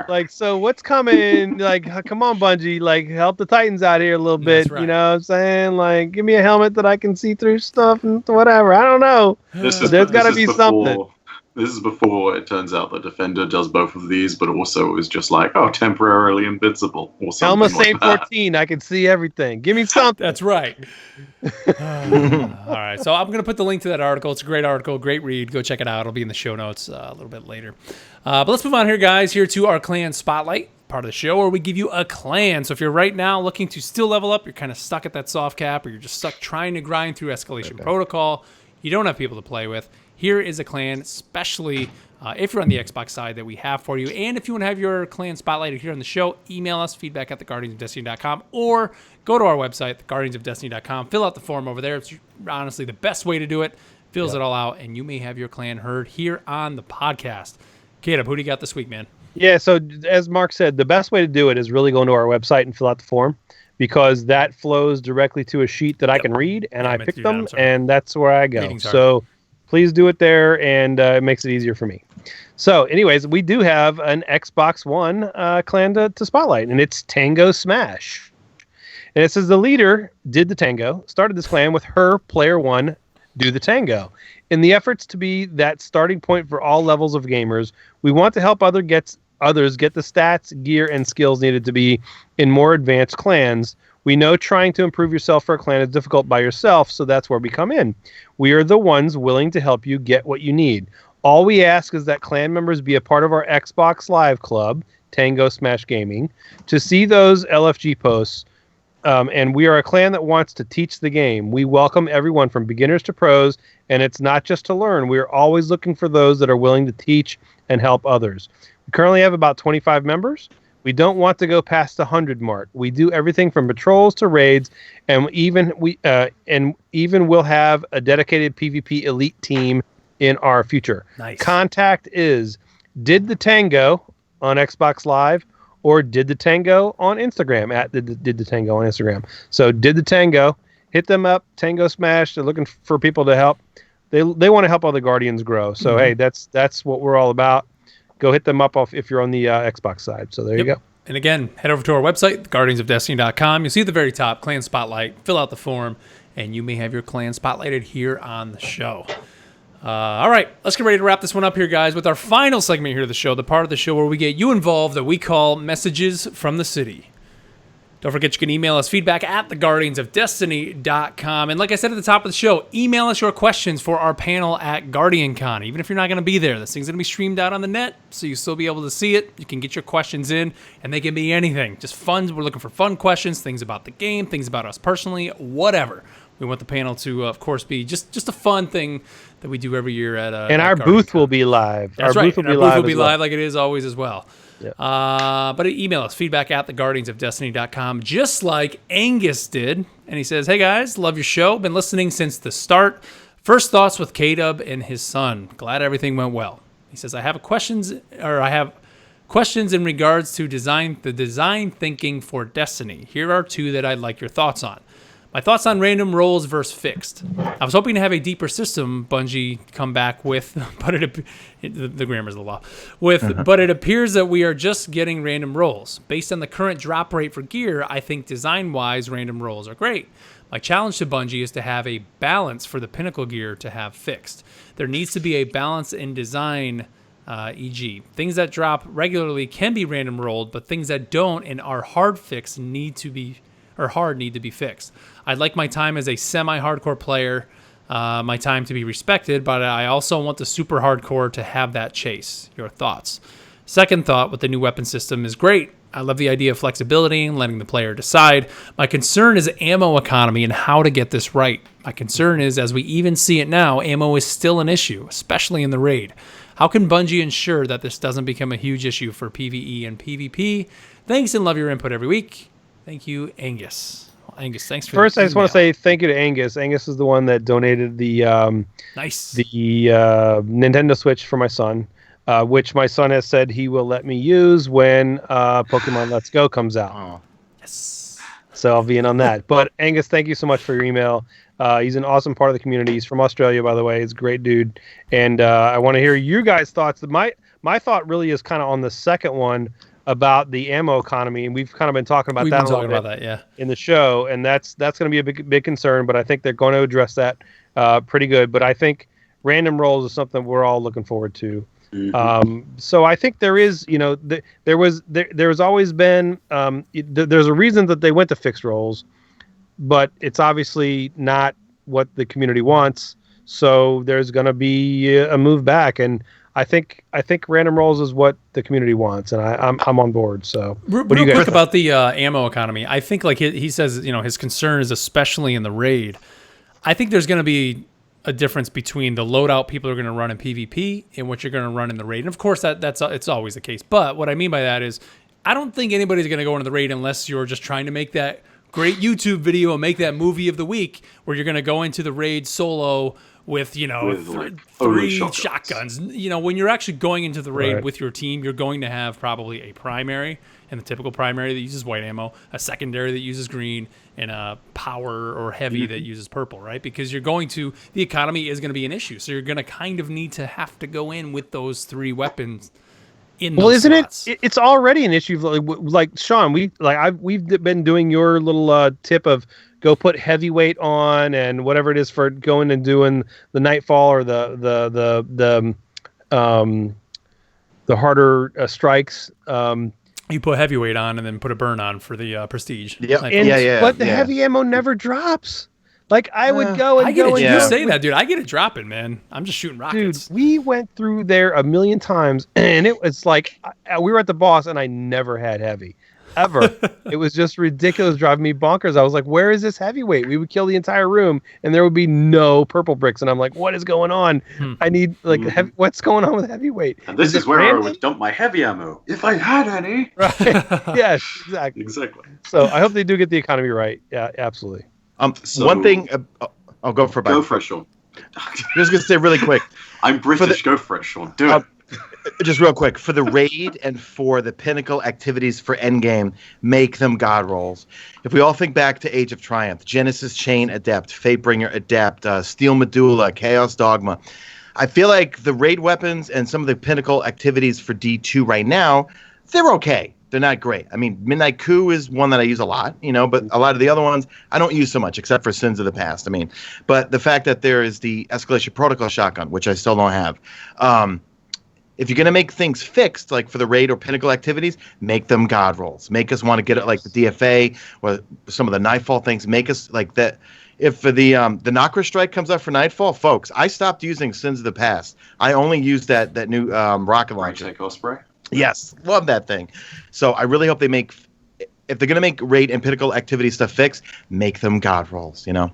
Like, so what's coming? Like, come on, Bungie. Like, help the Titans out here a little bit. That's right. You know what I'm saying? Like, give me a helmet that I can see through stuff and whatever. I don't know. There's got to be something. This is before it turns out that Defender does both of these, but also is just like, oh, temporarily invincible or something Helmet like Same that. 14. I can see everything. Give me something. That's right. All right. So I'm going to put the link to that article. It's a great article, great read. Go check it out. It'll be in the show notes a little bit later. But let's move on here, guys, here to our clan spotlight, part of the show where we give you a clan. So if you're right now looking to still level up, you're kind of stuck at that soft cap, or you're just stuck trying to grind through escalation protocol, you don't have people to play with, here is a clan, especially if you're on the Xbox side, that we have for you. And if you want to have your clan spotlighted here on the show, email us, feedback@theguardiansofdestiny.com, or go to our website, theguardiansofdestiny.com. Fill out the form over there. It's honestly the best way to do it. Fills it all out, and you may have your clan heard here on the podcast. Caleb, who do you got this week, man? Yeah, so as Mark said, the best way to do it is really going to our website and fill out the form, because that flows directly to a sheet that I can read, and I meant pick to do that, them, I'm sorry. and that's where I go. Reading, sorry. So please do it there, and it makes it easier for me. So anyways, we do have an Xbox One clan to spotlight, and it's Tango Smash. And it says the leader did the tango, started this clan with her player one do the tango. In the efforts to be that starting point for all levels of gamers, we want to help others get the stats, gear, and skills needed to be in more advanced clans. We know trying to improve yourself for a clan is difficult by yourself, so that's where we come in. We are the ones willing to help you get what you need. All we ask is that clan members be a part of our Xbox Live Club, Tango Smash Gaming, to see those LFG posts. And we are a clan that wants to teach the game. We welcome everyone from beginners to pros, and it's not just to learn. We are always looking for those that are willing to teach and help others. We currently have about 25 members. We don't want to go past the 100 mark. We do everything from patrols to raids, and even we'll have a dedicated PvP elite team in our future. Nice. Contact is Did the Tango on Xbox Live, or Did the Tango on Instagram at Did the Tango on Instagram. So Did the Tango, hit them up. Tango Smash. They're looking for people to help. They want to help other Guardians grow. So hey, that's what we're all about. Go hit them up if you're on the Xbox side. So there you go. And again, head over to our website, guardiansofdestiny.com. You'll see at the very top, Clan Spotlight. Fill out the form, and you may have your clan spotlighted here on the show. All right, let's get ready to wrap this one up here, guys, with our final segment here of the show, the part of the show where we get you involved that we call Messages from the City. Don't forget you can email us feedback at theguardiansofdestiny.com. And like I said at the top of the show, email us your questions for our panel at GuardianCon. Even if you're not going to be there, this thing's going to be streamed out on the net, so you'll still be able to see it. You can get your questions in, and they can be anything. Just fun. We're looking for fun questions, things about the game, things about us personally, whatever. We want the panel to, of course, be just a fun thing that we do every year at and our booth will be live. That's our right. Booth Our booth will be live like it is always as well. Yep. But email us, feedback at theguardiansofdestiny.com, just like Angus did. And he says, hey guys, love your show. Been listening since the start. First thoughts with K-Dub and his son. Glad everything went well. He says, I have questions in regards to the design thinking for Destiny. Here are two that I'd like your thoughts on. My thoughts on random rolls versus fixed. I was hoping to have a deeper system Bungie come back with, but the grammar's the law. But it appears that we are just getting random rolls. Based on the current drop rate for gear, I think design-wise, random rolls are great. My challenge to Bungie is to have a balance for the pinnacle gear to have fixed. There needs to be a balance in design, e.g. things that drop regularly can be random rolled, but things that don't and are hard fixed need to be fixed. I'd like my time as a semi-hardcore player, my time to be respected, but I also want the super hardcore to have that chase. Your thoughts? Second thought with the new weapon system is great. I love the idea of flexibility and letting the player decide. My concern is ammo economy and how to get this right. My concern is, as we even see it now, ammo is still an issue, especially in the raid. How can Bungie ensure that this doesn't become a huge issue for PvE and PvP? Thanks and love your input every week. Thank you, Angus. Well, Angus, thanks for First, the I just want to say thank you to Angus. Angus is the one that donated the Nintendo Switch for my son, which my son has said he will let me use when Pokemon Let's Go comes out. Oh. Yes. So I'll be in on that. But Angus, thank you so much for your email. He's an awesome part of the community. He's from Australia, by the way. He's a great dude. And I want to hear you guys' thoughts. My thought really is kind of on the second one about the ammo economy, and we've kind of been talking about in the show, and that's going to be a big concern, but I think they're going to address that pretty good. But I think random rolls is something we're all looking forward to. Mm-hmm. So I think there is, there's always been there's a reason that they went to fixed rolls, but it's obviously not what the community wants. So there's going to be a move back, and I think random rolls is what the community wants, and I'm on board. So real quick about the ammo economy, I think like he says, his concern is especially in the raid. I think there's going to be a difference between the loadout people are going to run in PvP and what you're going to run in the raid, and of course it's always the case. But what I mean by that is, I don't think anybody's going to go into the raid unless you're just trying to make that great YouTube video and make that movie of the week, where you're going to go into the raid solo with three shotguns. When you're actually going into the raid with your team, you're going to have probably a primary, and the typical primary that uses white ammo, a secondary that uses green, and a power or heavy that uses purple, right? Because the economy is going to be an issue, so you're going to kind of need to have to go in with those three weapons. Isn't it? It's already an issue. Like Sean, we've been doing your little tip of go put heavyweight on and whatever it is for going and doing the Nightfall or the harder strikes. You put heavyweight on and then put a burn on for the prestige. Yeah. But the heavy ammo never drops. Like I would go and you say that, dude. I get it dropping, man. I'm just shooting rockets. Dude, we went through there a million times, and it was like we were at the boss, and I never had heavy, ever. It was just ridiculous, driving me bonkers. I was like, "Where is this heavyweight?" We would kill the entire room, and there would be no purple bricks, and I'm like, "What is going on? I need what's going on with heavyweight?" And this is where I would dump my heavy ammo if I had any. Right? Yes, exactly. Exactly. So I hope they do get the economy right. Yeah, absolutely. One thing, I'll go for it. Go for it, Sean. I'm just gonna say really quick. I'm British. Go for it, Sean. Do it. Just real quick, for the raid and for the pinnacle activities for endgame, make them god rolls. If we all think back to Age of Triumph, Genesis Chain Adept, Fatebringer Adept, Steel Medulla, Chaos Dogma, I feel like the raid weapons and some of the pinnacle activities for D2 right now, they're okay. they're not great. I mean, Midnight Coup is one that I use a lot, but a lot of the other ones I don't use so much, except for Sins of the Past. I mean, but the fact that there is the Escalation Protocol shotgun, which I still don't have. If you're going to make things fixed, like for the raid or pinnacle activities, make them god rolls. Make us want to get it like the DFA or some of the Nightfall things. Make us like that. If the Nakra Strike comes up for Nightfall, folks, I stopped using Sins of the Past. I only use that new rocket launcher. Echo spray? Yes, love that thing. So I really hope they make, if they're going to make raid and pinnacle activity stuff fixed, make them god rolls, Yeah,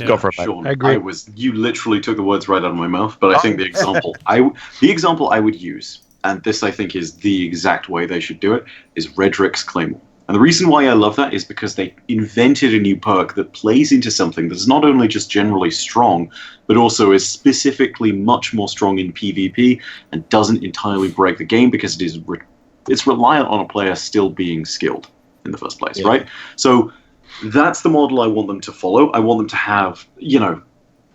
go for it. Sean, I agree. You literally took the words right out of my mouth, but I think the example I would use, and this I think is the exact way they should do it, is Redrick's Claymore. And the reason why I love that is because they invented a new perk that plays into something that's not only just generally strong, but also is specifically much more strong in PvP and doesn't entirely break the game because it's reliant on a player still being skilled in the first place, right? So that's the model I want them to follow. I want them to have,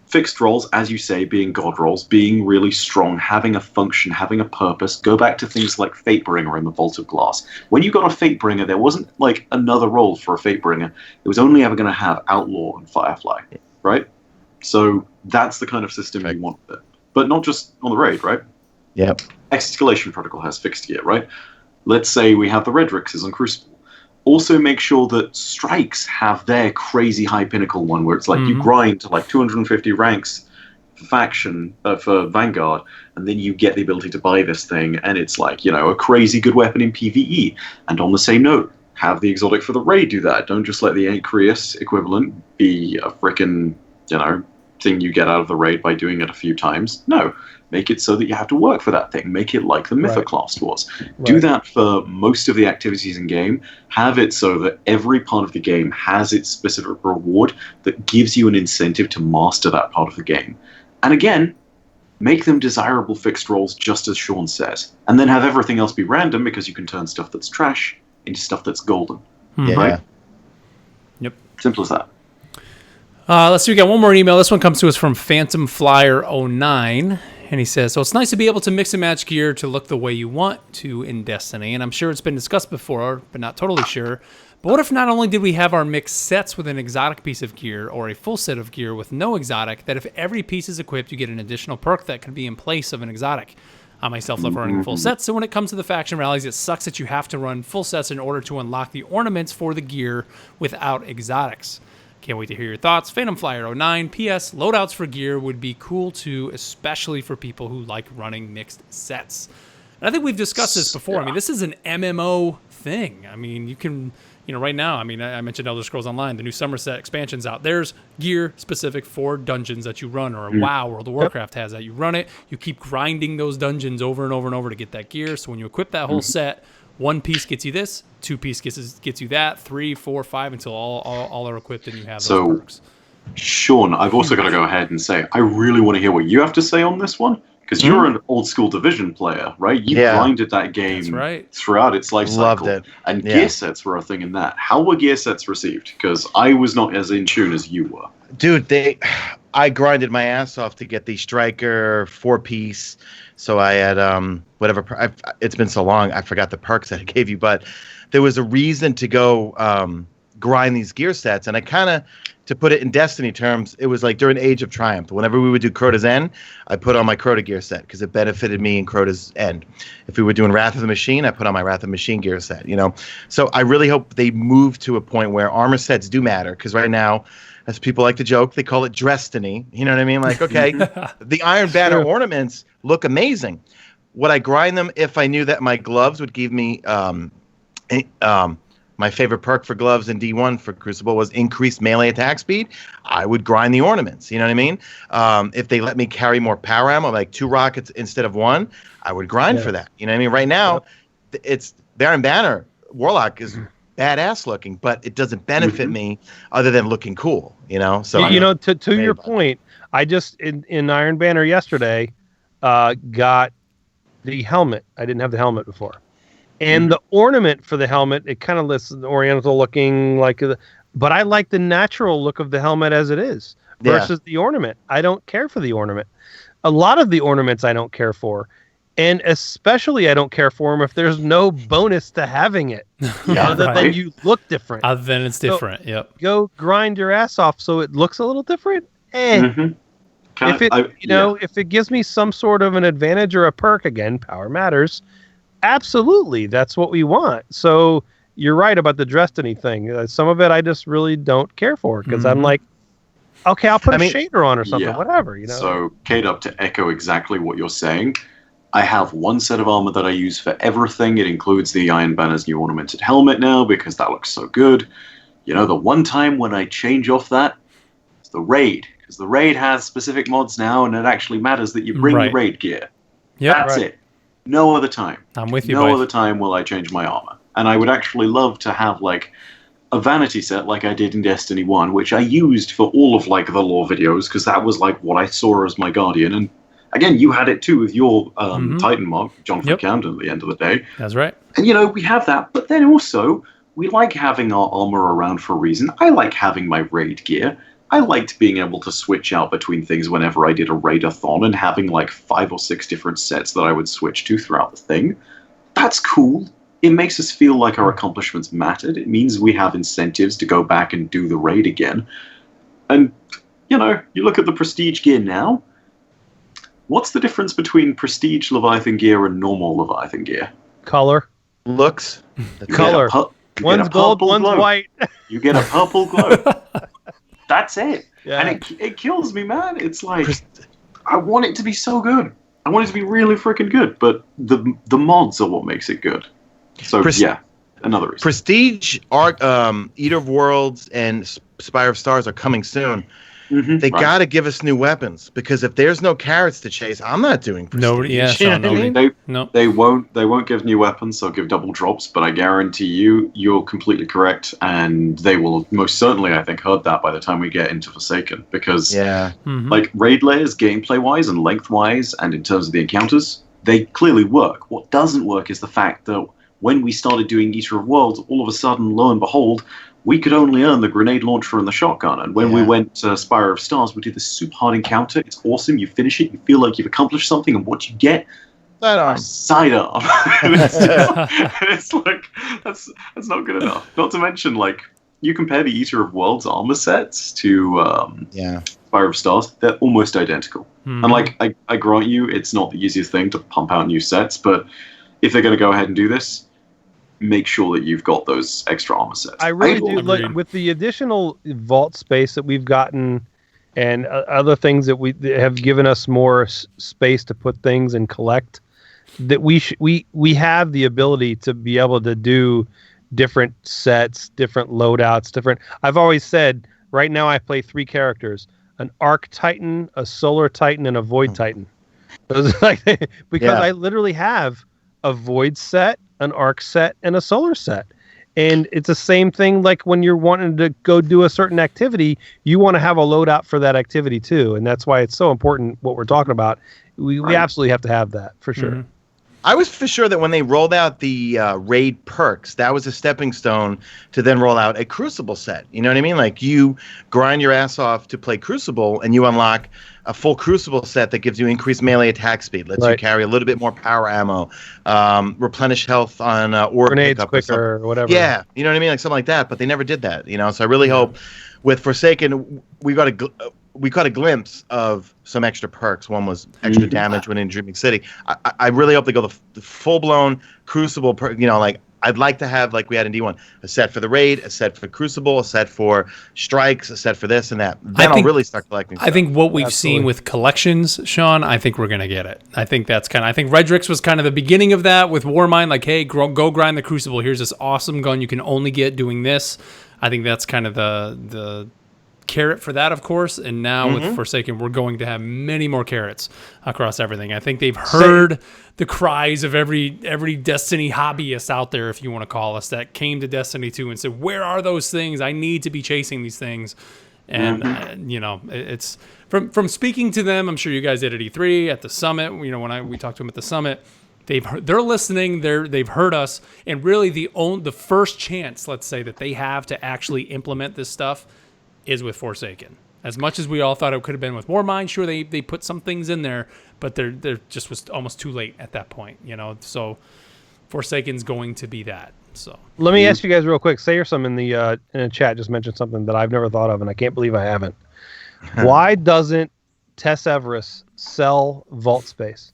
fixed roles, as you say, being god roles, being really strong, having a function, having a purpose. Go back to things like Fatebringer in the Vault of Glass. When you got a Fatebringer, there wasn't like another role for a Fatebringer. It was only ever going to have Outlaw and Firefly, right? So that's the kind of system you want with it. But not just on the raid, right? Yep. Escalation Protocol has fixed gear, right? Let's say we have the Redrixes on Crucible. Also make sure that strikes have their crazy high pinnacle one where it's like you grind to like 250 ranks for faction for Vanguard, and then you get the ability to buy this thing, and it's like, a crazy good weapon in PvE. And on the same note, have the exotic for the raid do that. Don't just let the Ancrius equivalent be a frickin', thing you get out of the raid by doing it a few times. No. Make it so that you have to work for that thing. Make it like the Mythoclast was. Do that for most of the activities in game. Have it so that every part of the game has its specific reward that gives you an incentive to master that part of the game. And again, make them desirable fixed roles, just as Sean says. And then have everything else be random, because you can turn stuff that's trash into stuff that's golden. Right? Yep. Simple as that. Let's see, we got one more email. This one comes to us from Phantom Flyer 09. And he says, so it's nice to be able to mix and match gear to look the way you want to in Destiny. And I'm sure it's been discussed before, but not totally sure. But what if not only did we have our mixed sets with an exotic piece of gear or a full set of gear with no exotic, that if every piece is equipped, you get an additional perk that could be in place of an exotic. I myself love running full sets, so when it comes to the faction rallies, it sucks that you have to run full sets in order to unlock the ornaments for the gear without exotics. Can't wait to hear your thoughts. Phantom Flyer 09. P.S. Loadouts for gear would be cool too, especially for people who like running mixed sets. And I think we've discussed this before. I mean, this is an MMO thing. I mean, you can, right now, I mentioned Elder Scrolls Online, the new Somerset expansion's out. There's gear specific for dungeons that you run, or WoW, World of Warcraft has that. You run it, you keep grinding those dungeons over and over and over to get that gear. So when you equip that whole set, one piece gets you this, two piece gets you that, 3, 4, 5 until all are equipped and you have those perks. Sean, I've also got to go ahead and say, I really want to hear what you have to say on this one, because you're an old school Division player, right? You grinded that game throughout its life cycle. Loved it. And gear sets were a thing in that. How were gear sets received? Because I was not as in tune as you were. Dude, I grinded my ass off to get the Striker 4-piece. So I had whatever. It's been so long, I forgot the perks that I gave you. But there was a reason to go grind these gear sets, and I kind of, to put it in Destiny terms, it was like during Age of Triumph. Whenever we would do Crota's End, I put on my Crota gear set because it benefited me in Crota's End. If we were doing Wrath of the Machine, I put on my Wrath of the Machine gear set. So I really hope they move to a point where armor sets do matter, because right now, as people like to joke, they call it Drestiny. You know what I mean? Like, okay, the Iron Banner ornaments look amazing. Would I grind them if I knew that my gloves would give me my favorite perk for gloves in D1 for Crucible was increased melee attack speed? I would grind the ornaments. You know what I mean? If they let me carry more power ammo, like 2 rockets instead of 1, I would grind for that. You know what I mean? Right now, it's Baron Banner Warlock is badass looking, but it doesn't benefit me other than looking cool. So to your point, I just in Iron Banner yesterday got the helmet. I didn't have the helmet before. And the ornament for the helmet, it kind of looks oriental looking, but I like the natural look of the helmet as it is versus the ornament. I don't care for the ornament. A lot of the ornaments I don't care for. And especially I don't care for them if there's no bonus to having it. Other than you look different. Other than it's different, yep. Go grind your ass off so it looks a little different. If it gives me some sort of an advantage or a perk, again, power matters. Absolutely, that's what we want. So you're right about the Destiny thing. Some of it I just really don't care for because I'm like, okay, I'll put a shader on or something, whatever. So, K-Dub, to echo exactly what you're saying, I have one set of armor that I use for everything. It includes the Iron Banner's new ornamented helmet now because that looks so good. The one time when I change off that, it's the raid. Because the raid has specific mods now, and it actually matters that you bring the raid gear. That's it. No other time. I'm with you, No other time will I change my armor. And I would actually love to have, a vanity set like I did in Destiny 1, which I used for all of, the lore videos, because that was, what I saw as my Guardian. And again, you had it too with your Titan mob, Jonathan Camden, at the end of the day. That's right. And, we have that. But then also, we like having our armor around for a reason. I like having my raid gear. I liked being able to switch out between things whenever I did a raidathon and having 5 or 6 different sets that I would switch to throughout the thing. That's cool. It makes us feel like our accomplishments mattered. It means we have incentives to go back and do the raid again. And, you look at the prestige gear now. What's the difference between prestige Leviathan gear and normal Leviathan gear? Color. Looks. The color. One's gold, one's white. You get a purple glow. That's it. Yeah. And it kills me, man. It's I want it to be so good. I want it to be really freaking good. But the mods are what makes it good. So, another reason. Prestige, Eater of Worlds, and Spire of Stars are coming soon. They got to give us new weapons because if there's no carrots to chase, I'm not doing prestige. They won't give new weapons. They'll give double drops, but I guarantee you're completely correct, and they will most certainly, I think, hurt that by the time we get into Forsaken because, raid layers, gameplay wise and length wise, and in terms of the encounters, they clearly work. What doesn't work is the fact that when we started doing Eater of Worlds, all of a sudden, lo and behold, we could only earn the grenade launcher and the shotgun. And when we went to Spire of Stars, we did this super hard encounter. It's awesome. You finish it. You feel like you've accomplished something. And what you get? Sidearm. It's that's not good enough. Not to mention, you compare the Eater of Worlds armor sets to Spire of Stars. They're almost identical. And, I grant you, it's not the easiest thing to pump out new sets. But if they're going to go ahead and do this, make sure that you've got those extra armor sets. I really do. With the additional vault space that we've gotten and other things that have given us more space to put things and collect, that we have the ability to be able to do different sets, different loadouts, I've always said, right now I play 3 characters, an Arc Titan, a Solar Titan, and a Void Titan. Those because I literally have a Void set, an Arc set, and a Solar set. And it's the same thing when you're wanting to go do a certain activity, you want to have a loadout for that activity too. And that's why it's so important what we're talking about. We absolutely have to have that for sure. I was for sure that when they rolled out the raid perks, that was a stepping stone to then roll out a Crucible set. You know what I mean? You grind your ass off to play Crucible, and you unlock a full Crucible set that gives you increased melee attack speed, lets you carry a little bit more power ammo, replenish health on orb grenades pickup quicker or whatever. Yeah, you know what I mean? Something like that. But they never did that. So I really hope with Forsaken, we got a glimpse of some extra perks. One was extra damage when in Dreaming City. I really hope they go the full-blown Crucible perk. I'd like to have, like we had in D1, a set for the raid, a set for Crucible, a set for strikes, a set for this and that. Then I'll really start collecting stuff. I think what we've seen with collections, Sean, I think we're going to get it. I think that's I think Redrix was kind of the beginning of that with Warmind. Hey, go grind the Crucible. Here's this awesome gun you can only get doing this. I think that's kind of the carrot for that, of course, and now with Forsaken, we're going to have many more carrots across everything. I think they've heard the cries of every Destiny hobbyist out there, if you want to call us, that came to Destiny 2 and said, where are those things? I need to be chasing these things. And it's from speaking to them. I'm sure you guys did at E3, at the summit, when we talked to them at the summit. They're listening. They've heard us, and really the first chance, let's say, that they have to actually implement this stuff is with Forsaken. As much as we all thought it could have been with more minds, sure they put some things in there, but there just was almost too late at that point, you know. So Forsaken's going to be that. So let me ask you guys real quick. Sayersome in the chat just mentioned something that I've never thought of, and I can't believe I haven't. Why doesn't Tess Everest sell vault space?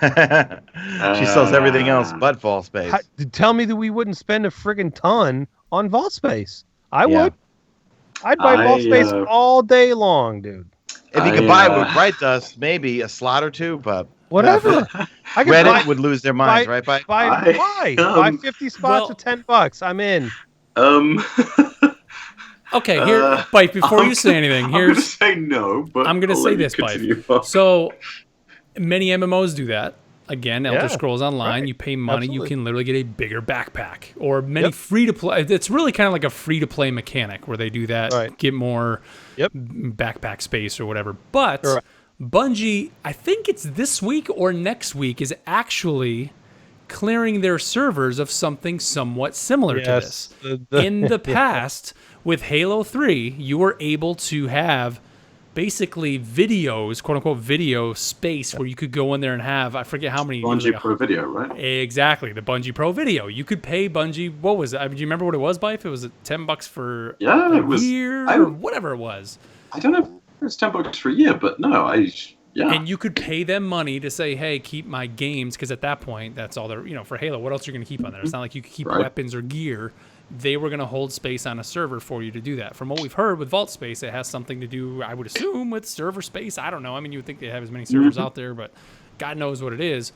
She sells everything else but vault space. Tell me that we wouldn't spend a friggin' ton on vault space. I would. I'd buy vault space all day long, dude. If you could buy it with Bright Dust, maybe a slot or two, but whatever. Reddit would lose their minds, right? Buy 50 spots for $10. I'm in. Okay, here, Bite. Before you say anything, I'm going to say no, but I'm going to say this, Bite. So many MMOs do that. Again, Elder Scrolls Online, you pay money, you can literally get a bigger backpack. Or many free-to-play. It's really kind of like a free-to-play mechanic where they do that, get more backpack space or whatever. But Bungie, I think it's this week or next week, is actually clearing their servers of something somewhat similar to this. In the past, with Halo 3, you were able to have basically videos, quote unquote video space where you could go in there and have, I forget how many. Bungie Pro Video, right? Exactly, the Bungie Pro Video. You could pay Bungie, what was it? Do you remember what it was, Bife? It was $10 for a year or whatever it was. I don't know if it was $10 for a year, but no, And you could pay them money to say, hey, keep my games, because at that point, that's all they're, for Halo, what else are you going to keep on there? It's not like you could keep weapons or gear. They were going to hold space on a server for you to do that. From what we've heard with Vault Space, it has something to do, I would assume, with server space. I don't know. I mean, you would think they have as many servers out there, but God knows what it is.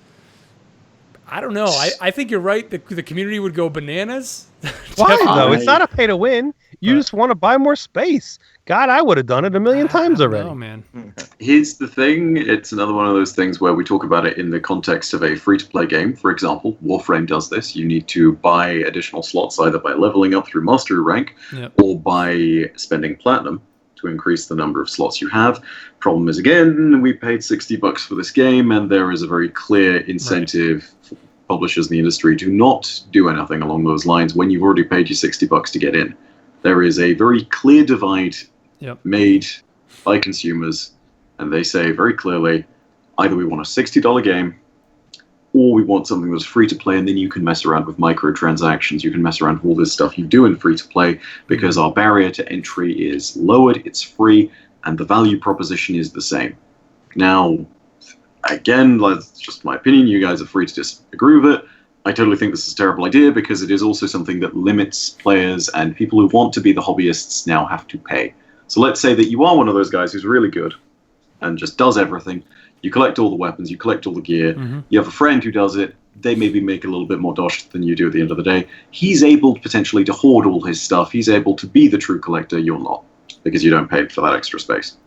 I don't know. I think you're right. The community would go bananas. Why, though? It's not a pay to win. You just want to buy more space. God, I would have done it a million times already. Oh, man. Here's the thing. It's another one of those things where we talk about it in the context of a free-to-play game. For example, Warframe does this. You need to buy additional slots either by leveling up through Mastery rank or by spending Platinum to increase the number of slots you have. Problem is, again, we paid $60 for this game, and there is a very clear incentive for publishers in the industry to not do anything along those lines when you've already paid your $60 to get in. There is a very clear divide made by consumers, and they say very clearly, either we want a $60 game, or we want something that's free to play, and then you can mess around with microtransactions, you can mess around with all this stuff you do in free to play, because our barrier to entry is lowered, it's free, and the value proposition is the same. Now, again, that's just my opinion, you guys are free to disagree with it. I totally think this is a terrible idea, because it is also something that limits players, and people who want to be the hobbyists now have to pay. So let's say that you are one of those guys who's really good and just does everything. You collect all the weapons, you collect all the gear. You have a friend who does it. They maybe make a little bit more dosh than you do at the end of the day. He's able potentially to hoard all his stuff. He's able to be the true collector. You're not, because you don't pay for that extra space.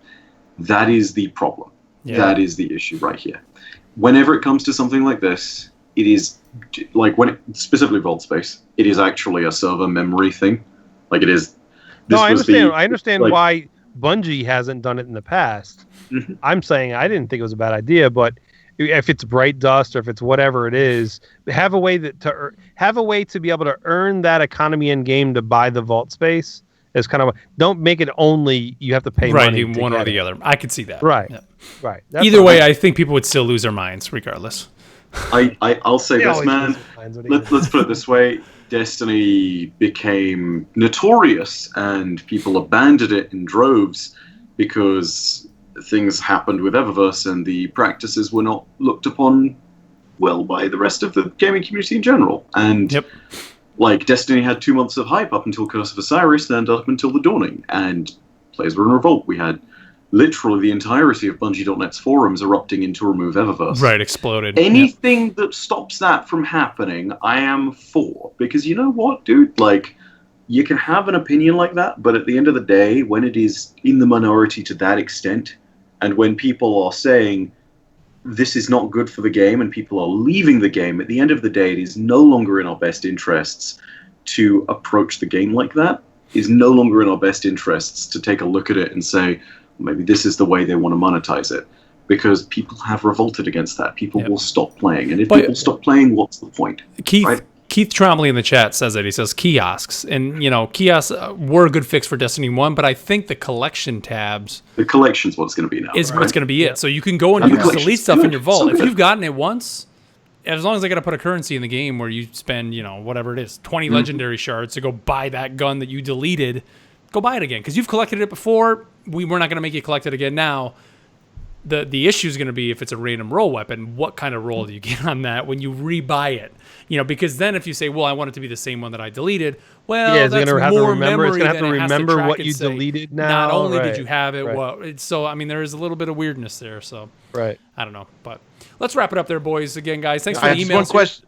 That is the problem. That is the issue right here. Whenever it comes to something like this, it is like specifically Vault Space, it is actually a server memory thing. Like it is. I understand why Bungie hasn't done it in the past. I'm saying I didn't think it was a bad idea, but if it's Bright Dust or if it's whatever it is, have a way to be able to earn that economy in game to buy the Vault Space. Is kind of don't make it only you have to pay money. Right, one or the other. I could see that. Right, right. That's either way, I think people would still lose their minds regardless. I'll say this, man. Let's put it this way. Destiny became notorious and people abandoned it in droves because things happened with Eververse and the practices were not looked upon well by the rest of the gaming community in general. And like Destiny had 2 months of hype up until Curse of Osiris and up until the Dawning, and players were in revolt. We had literally the entirety of Bungie.net's forums erupting into remove Eververse. Right, exploded. Anything that stops that from happening, I am for. Because you know what, dude? Like, you can have an opinion like that, but at the end of the day, when it is in the minority to that extent, and when people are saying, this is not good for the game, and people are leaving the game, at the end of the day, it is no longer in our best interests to approach the game like that. It is no longer in our best interests to take a look at it and say, maybe this is the way they want to monetize it, because people have revolted against that. People will stop playing, and if people stop playing, what's the point? Keith, right? Keith Trombley in the chat says it. He says kiosks. And, kiosks were a good fix for Destiny 1, but I think the collection tabs... The collection's what it's going to be now. Is what's going to be it. So you can go and you can delete stuff in your vault. If you've gotten it once, as long as they got to put a currency in the game where you spend, whatever it is, 20 legendary shards to go buy that gun that you deleted, go buy it again. Because you've collected it before. We're not going to make you collect it again now. The issue is going to be if it's a random roll weapon, what kind of roll do you get on that when you rebuy it? Because then if you say, well, I want it to be the same one that I deleted, well, it's that's going to have more to remember. It's memory going to have to than it has remember track what and you say, deleted now. Not only right. did you have it, right. there is a little bit of weirdness there. So right. I don't know, but let's wrap it up there, boys. Again, guys, thanks for I the have emails.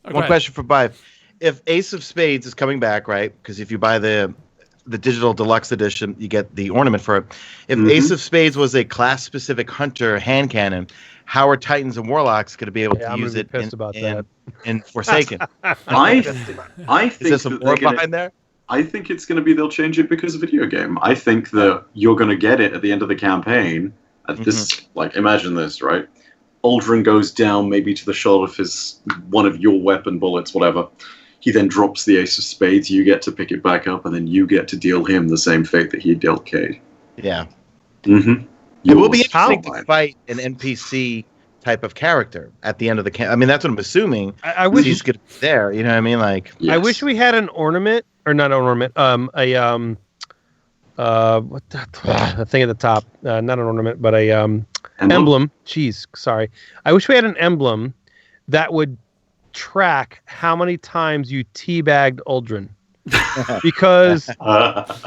one question for Bive. If Ace of Spades is coming back, right? Because if you buy the digital deluxe edition, you get the ornament for it. If Ace of Spades was a class-specific hunter hand cannon, how are Titans and Warlocks going to be able to use it in Forsaken? I think is there some more behind there? I think it's going to be they'll change it because of video game. I think that you're going to get it at the end of the campaign. Imagine this, right? Aldrin goes down maybe to the shot of one of your weapon bullets, whatever. He then drops the Ace of Spades. You get to pick it back up, and then you get to deal him the same fate that he dealt Cade. Yeah. Mm-hmm. It will be interesting to fight an NPC type of character at the end of the camp. I mean, that's what I'm assuming. I wish he's going to be there. You know what I mean? Like, yes. I wish we had an ornament, or not an ornament. What the thing at the top? Not an ornament, but a emblem. Jeez, sorry. I wish we had an emblem that would track how many times you teabagged Aldrin, because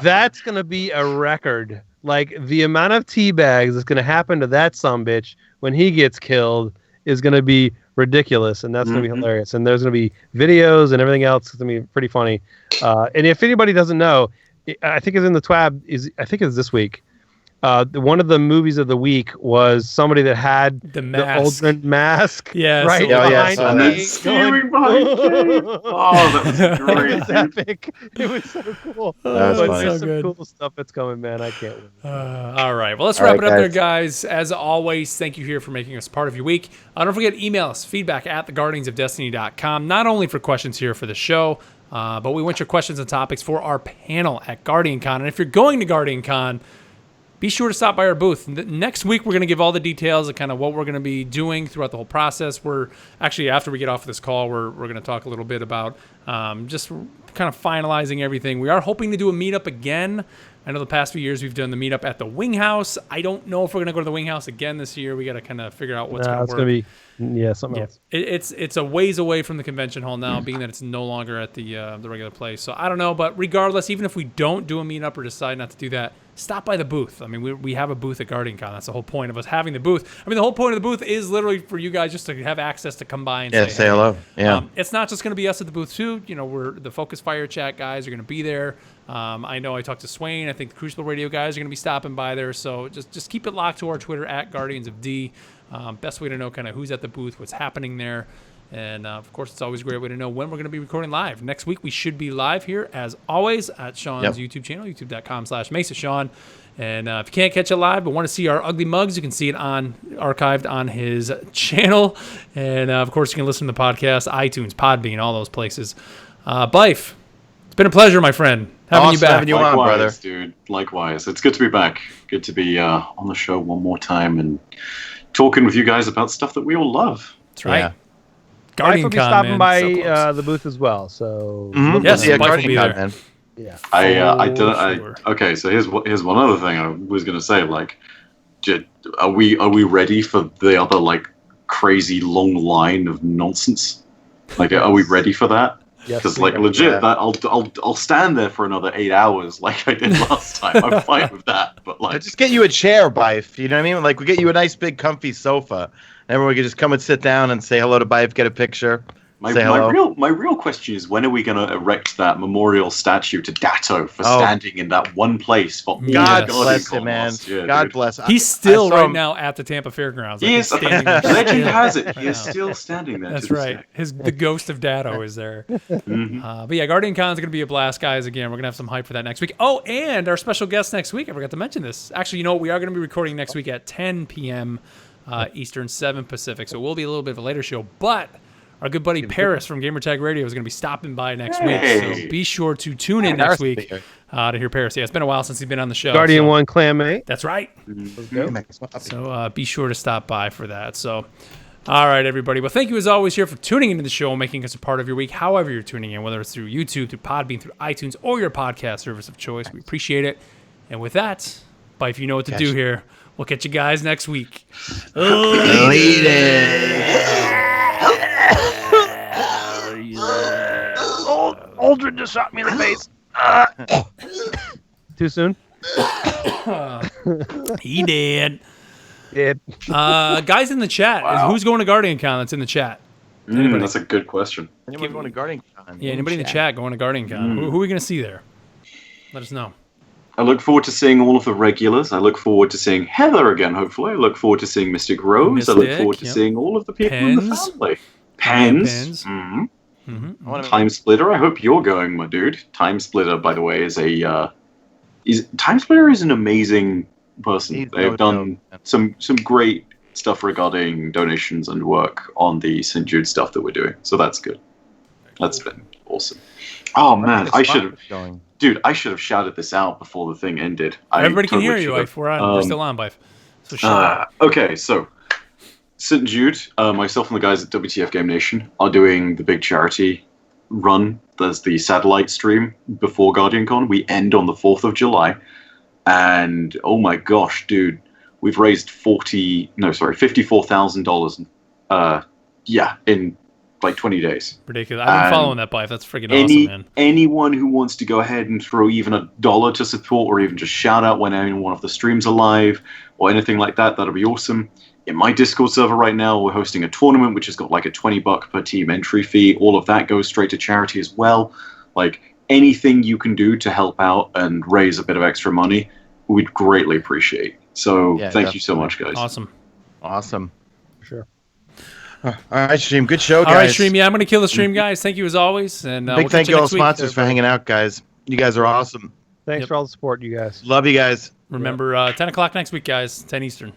that's going to be a record. Like, the amount of teabags that's going to happen to that sumbitch when he gets killed is going to be ridiculous, and that's going to be hilarious. And there's going to be videos and everything else. It's going to be pretty funny. And if anybody doesn't know, I think it's in the TWAB. I think it's this week. One of the movies of the week was somebody that had the Aldrin mask. Yeah, right. And then steering behind Cade. Oh, that was great. It was epic. It was so cool. That was funny. There's some cool stuff that's coming, man. I can't wait. All right. Well, let's wrap it up there, guys. As always, thank you here for making us part of your week. Don't forget, email us, feedback@theguardiansofdestiny.com, not only for questions here for the show, but we want your questions and topics for our panel at GuardianCon. And if you're going to GuardianCon, be sure to stop by our booth. Next week, we're going to give all the details of kind of what we're going to be doing throughout the whole process. We're actually, after we get off of this call, we're going to talk a little bit about just kind of finalizing everything. We are hoping to do a meetup again. I know the past few years we've done the meetup at the Wing House. I don't know if we're going to go to the Wing House again this year. We got to kind of figure out what's going to work. It's going to be something else. It's a ways away from the convention hall now, being that it's no longer at the regular place. So I don't know, but regardless, even if we don't do a meetup or decide not to do that, stop by the booth. I mean, we have a booth at GuardianCon. That's the whole point of us having the booth. I mean, the whole point of the booth is literally for you guys just to have access to come by and say hello. Yeah. It's not just going to be us at the booth too. We're the Focus Fire Chat guys are going to be there. I know I talked to Swain. I think the Crucible Radio guys are going to be stopping by there. So just keep it locked to our Twitter at Guardians of D. Best way to know kind of who's at the booth, what's happening there. And, of course, it's always a great way to know when we're going to be recording live. Next week, we should be live here, as always, at Sean's YouTube channel, youtube.com/Mesa Sean. And if you can't catch it live but want to see our ugly mugs, you can see it archived on his channel. And, of course, you can listen to the podcast, iTunes, Podbean, all those places. Bife, it's been a pleasure, my friend, having you back. Having you on, brother. Dude. Likewise. It's good to be back. Good to be on the show one more time and talking with you guys about stuff that we all love. That's right. Yeah. GuardianCon, will be stopping by so the booth as well. So yes, yeah, Mike will be there. man. Yeah. Okay, so here's one other thing I was gonna say. Like, are we ready for the other like crazy long line of nonsense? Like, are we ready for that? Yes, Because like legit, that I'll stand there for another 8 hours like I did last time. I'm fine with that. But like, Just get you a chair, Bife. You know what I mean? Like, we get you a nice big comfy sofa. Everyone can just come and sit down and say hello to Bife, get a picture. My real question is, when are we going to erect that memorial statue to Datto for standing in that one place for God bless him, man. God bless him. He's still right now at the Tampa Fairgrounds. He is. Legend has it. He is still standing there. That's right. The ghost of Datto is there. But yeah, GuardianCon is going to be a blast, guys. Again, we're going to have some hype for that next week. Oh, and our special guest next week. I forgot to mention this. Actually, we are going to be recording next week at 10 p.m. Eastern, 7 Pacific. So it will be a little bit of a later show, but Our good buddy Paris from Gamertag Radio is going to be stopping by next week. So be sure to tune in next week to hear Paris. Yeah, it's been a while since he's been on the show. Guardian 1 Clanmate. That's right. Let's go. So be sure to stop by for that. So, all right, everybody. Well, thank you as always here for tuning into the show and making us a part of your week, however you're tuning in, whether it's through YouTube, through Podbean, through iTunes, or your podcast service of choice. We appreciate it. And with that, bye, if you know what to do here, we'll catch you guys next week. Aldrin just shot me in the face. Too soon? He did. Did. Guys in the chat, who's going to Guardian Con that's in the chat? That's a good question. Anyone going to Guardian Con? Yeah, anybody in the chat going to Guardian Con? Who are we going to see there? Let us know. I look forward to seeing all of the regulars. I look forward to seeing Heather again, hopefully. I look forward to seeing Mystic Rose. I look forward to seeing all of the people in the family. Pens. Time Splitter. I hope you're going, my dude. Time Splitter, by the way, is Time Splitter is an amazing person. They've done some great stuff regarding donations and work on the St. Jude stuff that we're doing. So that's good. That's been awesome. Oh man, I should have shouted this out before the thing ended. Everybody can hear you. We're still on, Bife. So shout okay, so St. Jude, myself and the guys at WTF Game Nation are doing the big charity run. There's the satellite stream before Guardian Con. We end on the 4th of July. And oh my gosh, dude, we've raised $54,000 in like 20 days. Ridiculous. I've been following that, Bife. That's freaking awesome, man. Anyone who wants to go ahead and throw even $1 to support or even just shout out when any one of the streams are live or anything like that, that'll be awesome. In my Discord server right now, we're hosting a tournament which has got like a $20 per team entry fee. All of that goes straight to charity as well. Like anything you can do to help out and raise a bit of extra money, we'd greatly appreciate. So thank you so much, guys. Awesome. For sure. All right, stream. Good show, guys. All right, stream. Yeah, I'm going to kill the stream, guys. Thank you as always. And big thank you all sponsors for hanging out, guys. You guys are awesome. Thanks for all the support, you guys. Love you guys. Remember, 10 o'clock next week, guys. 10 Eastern.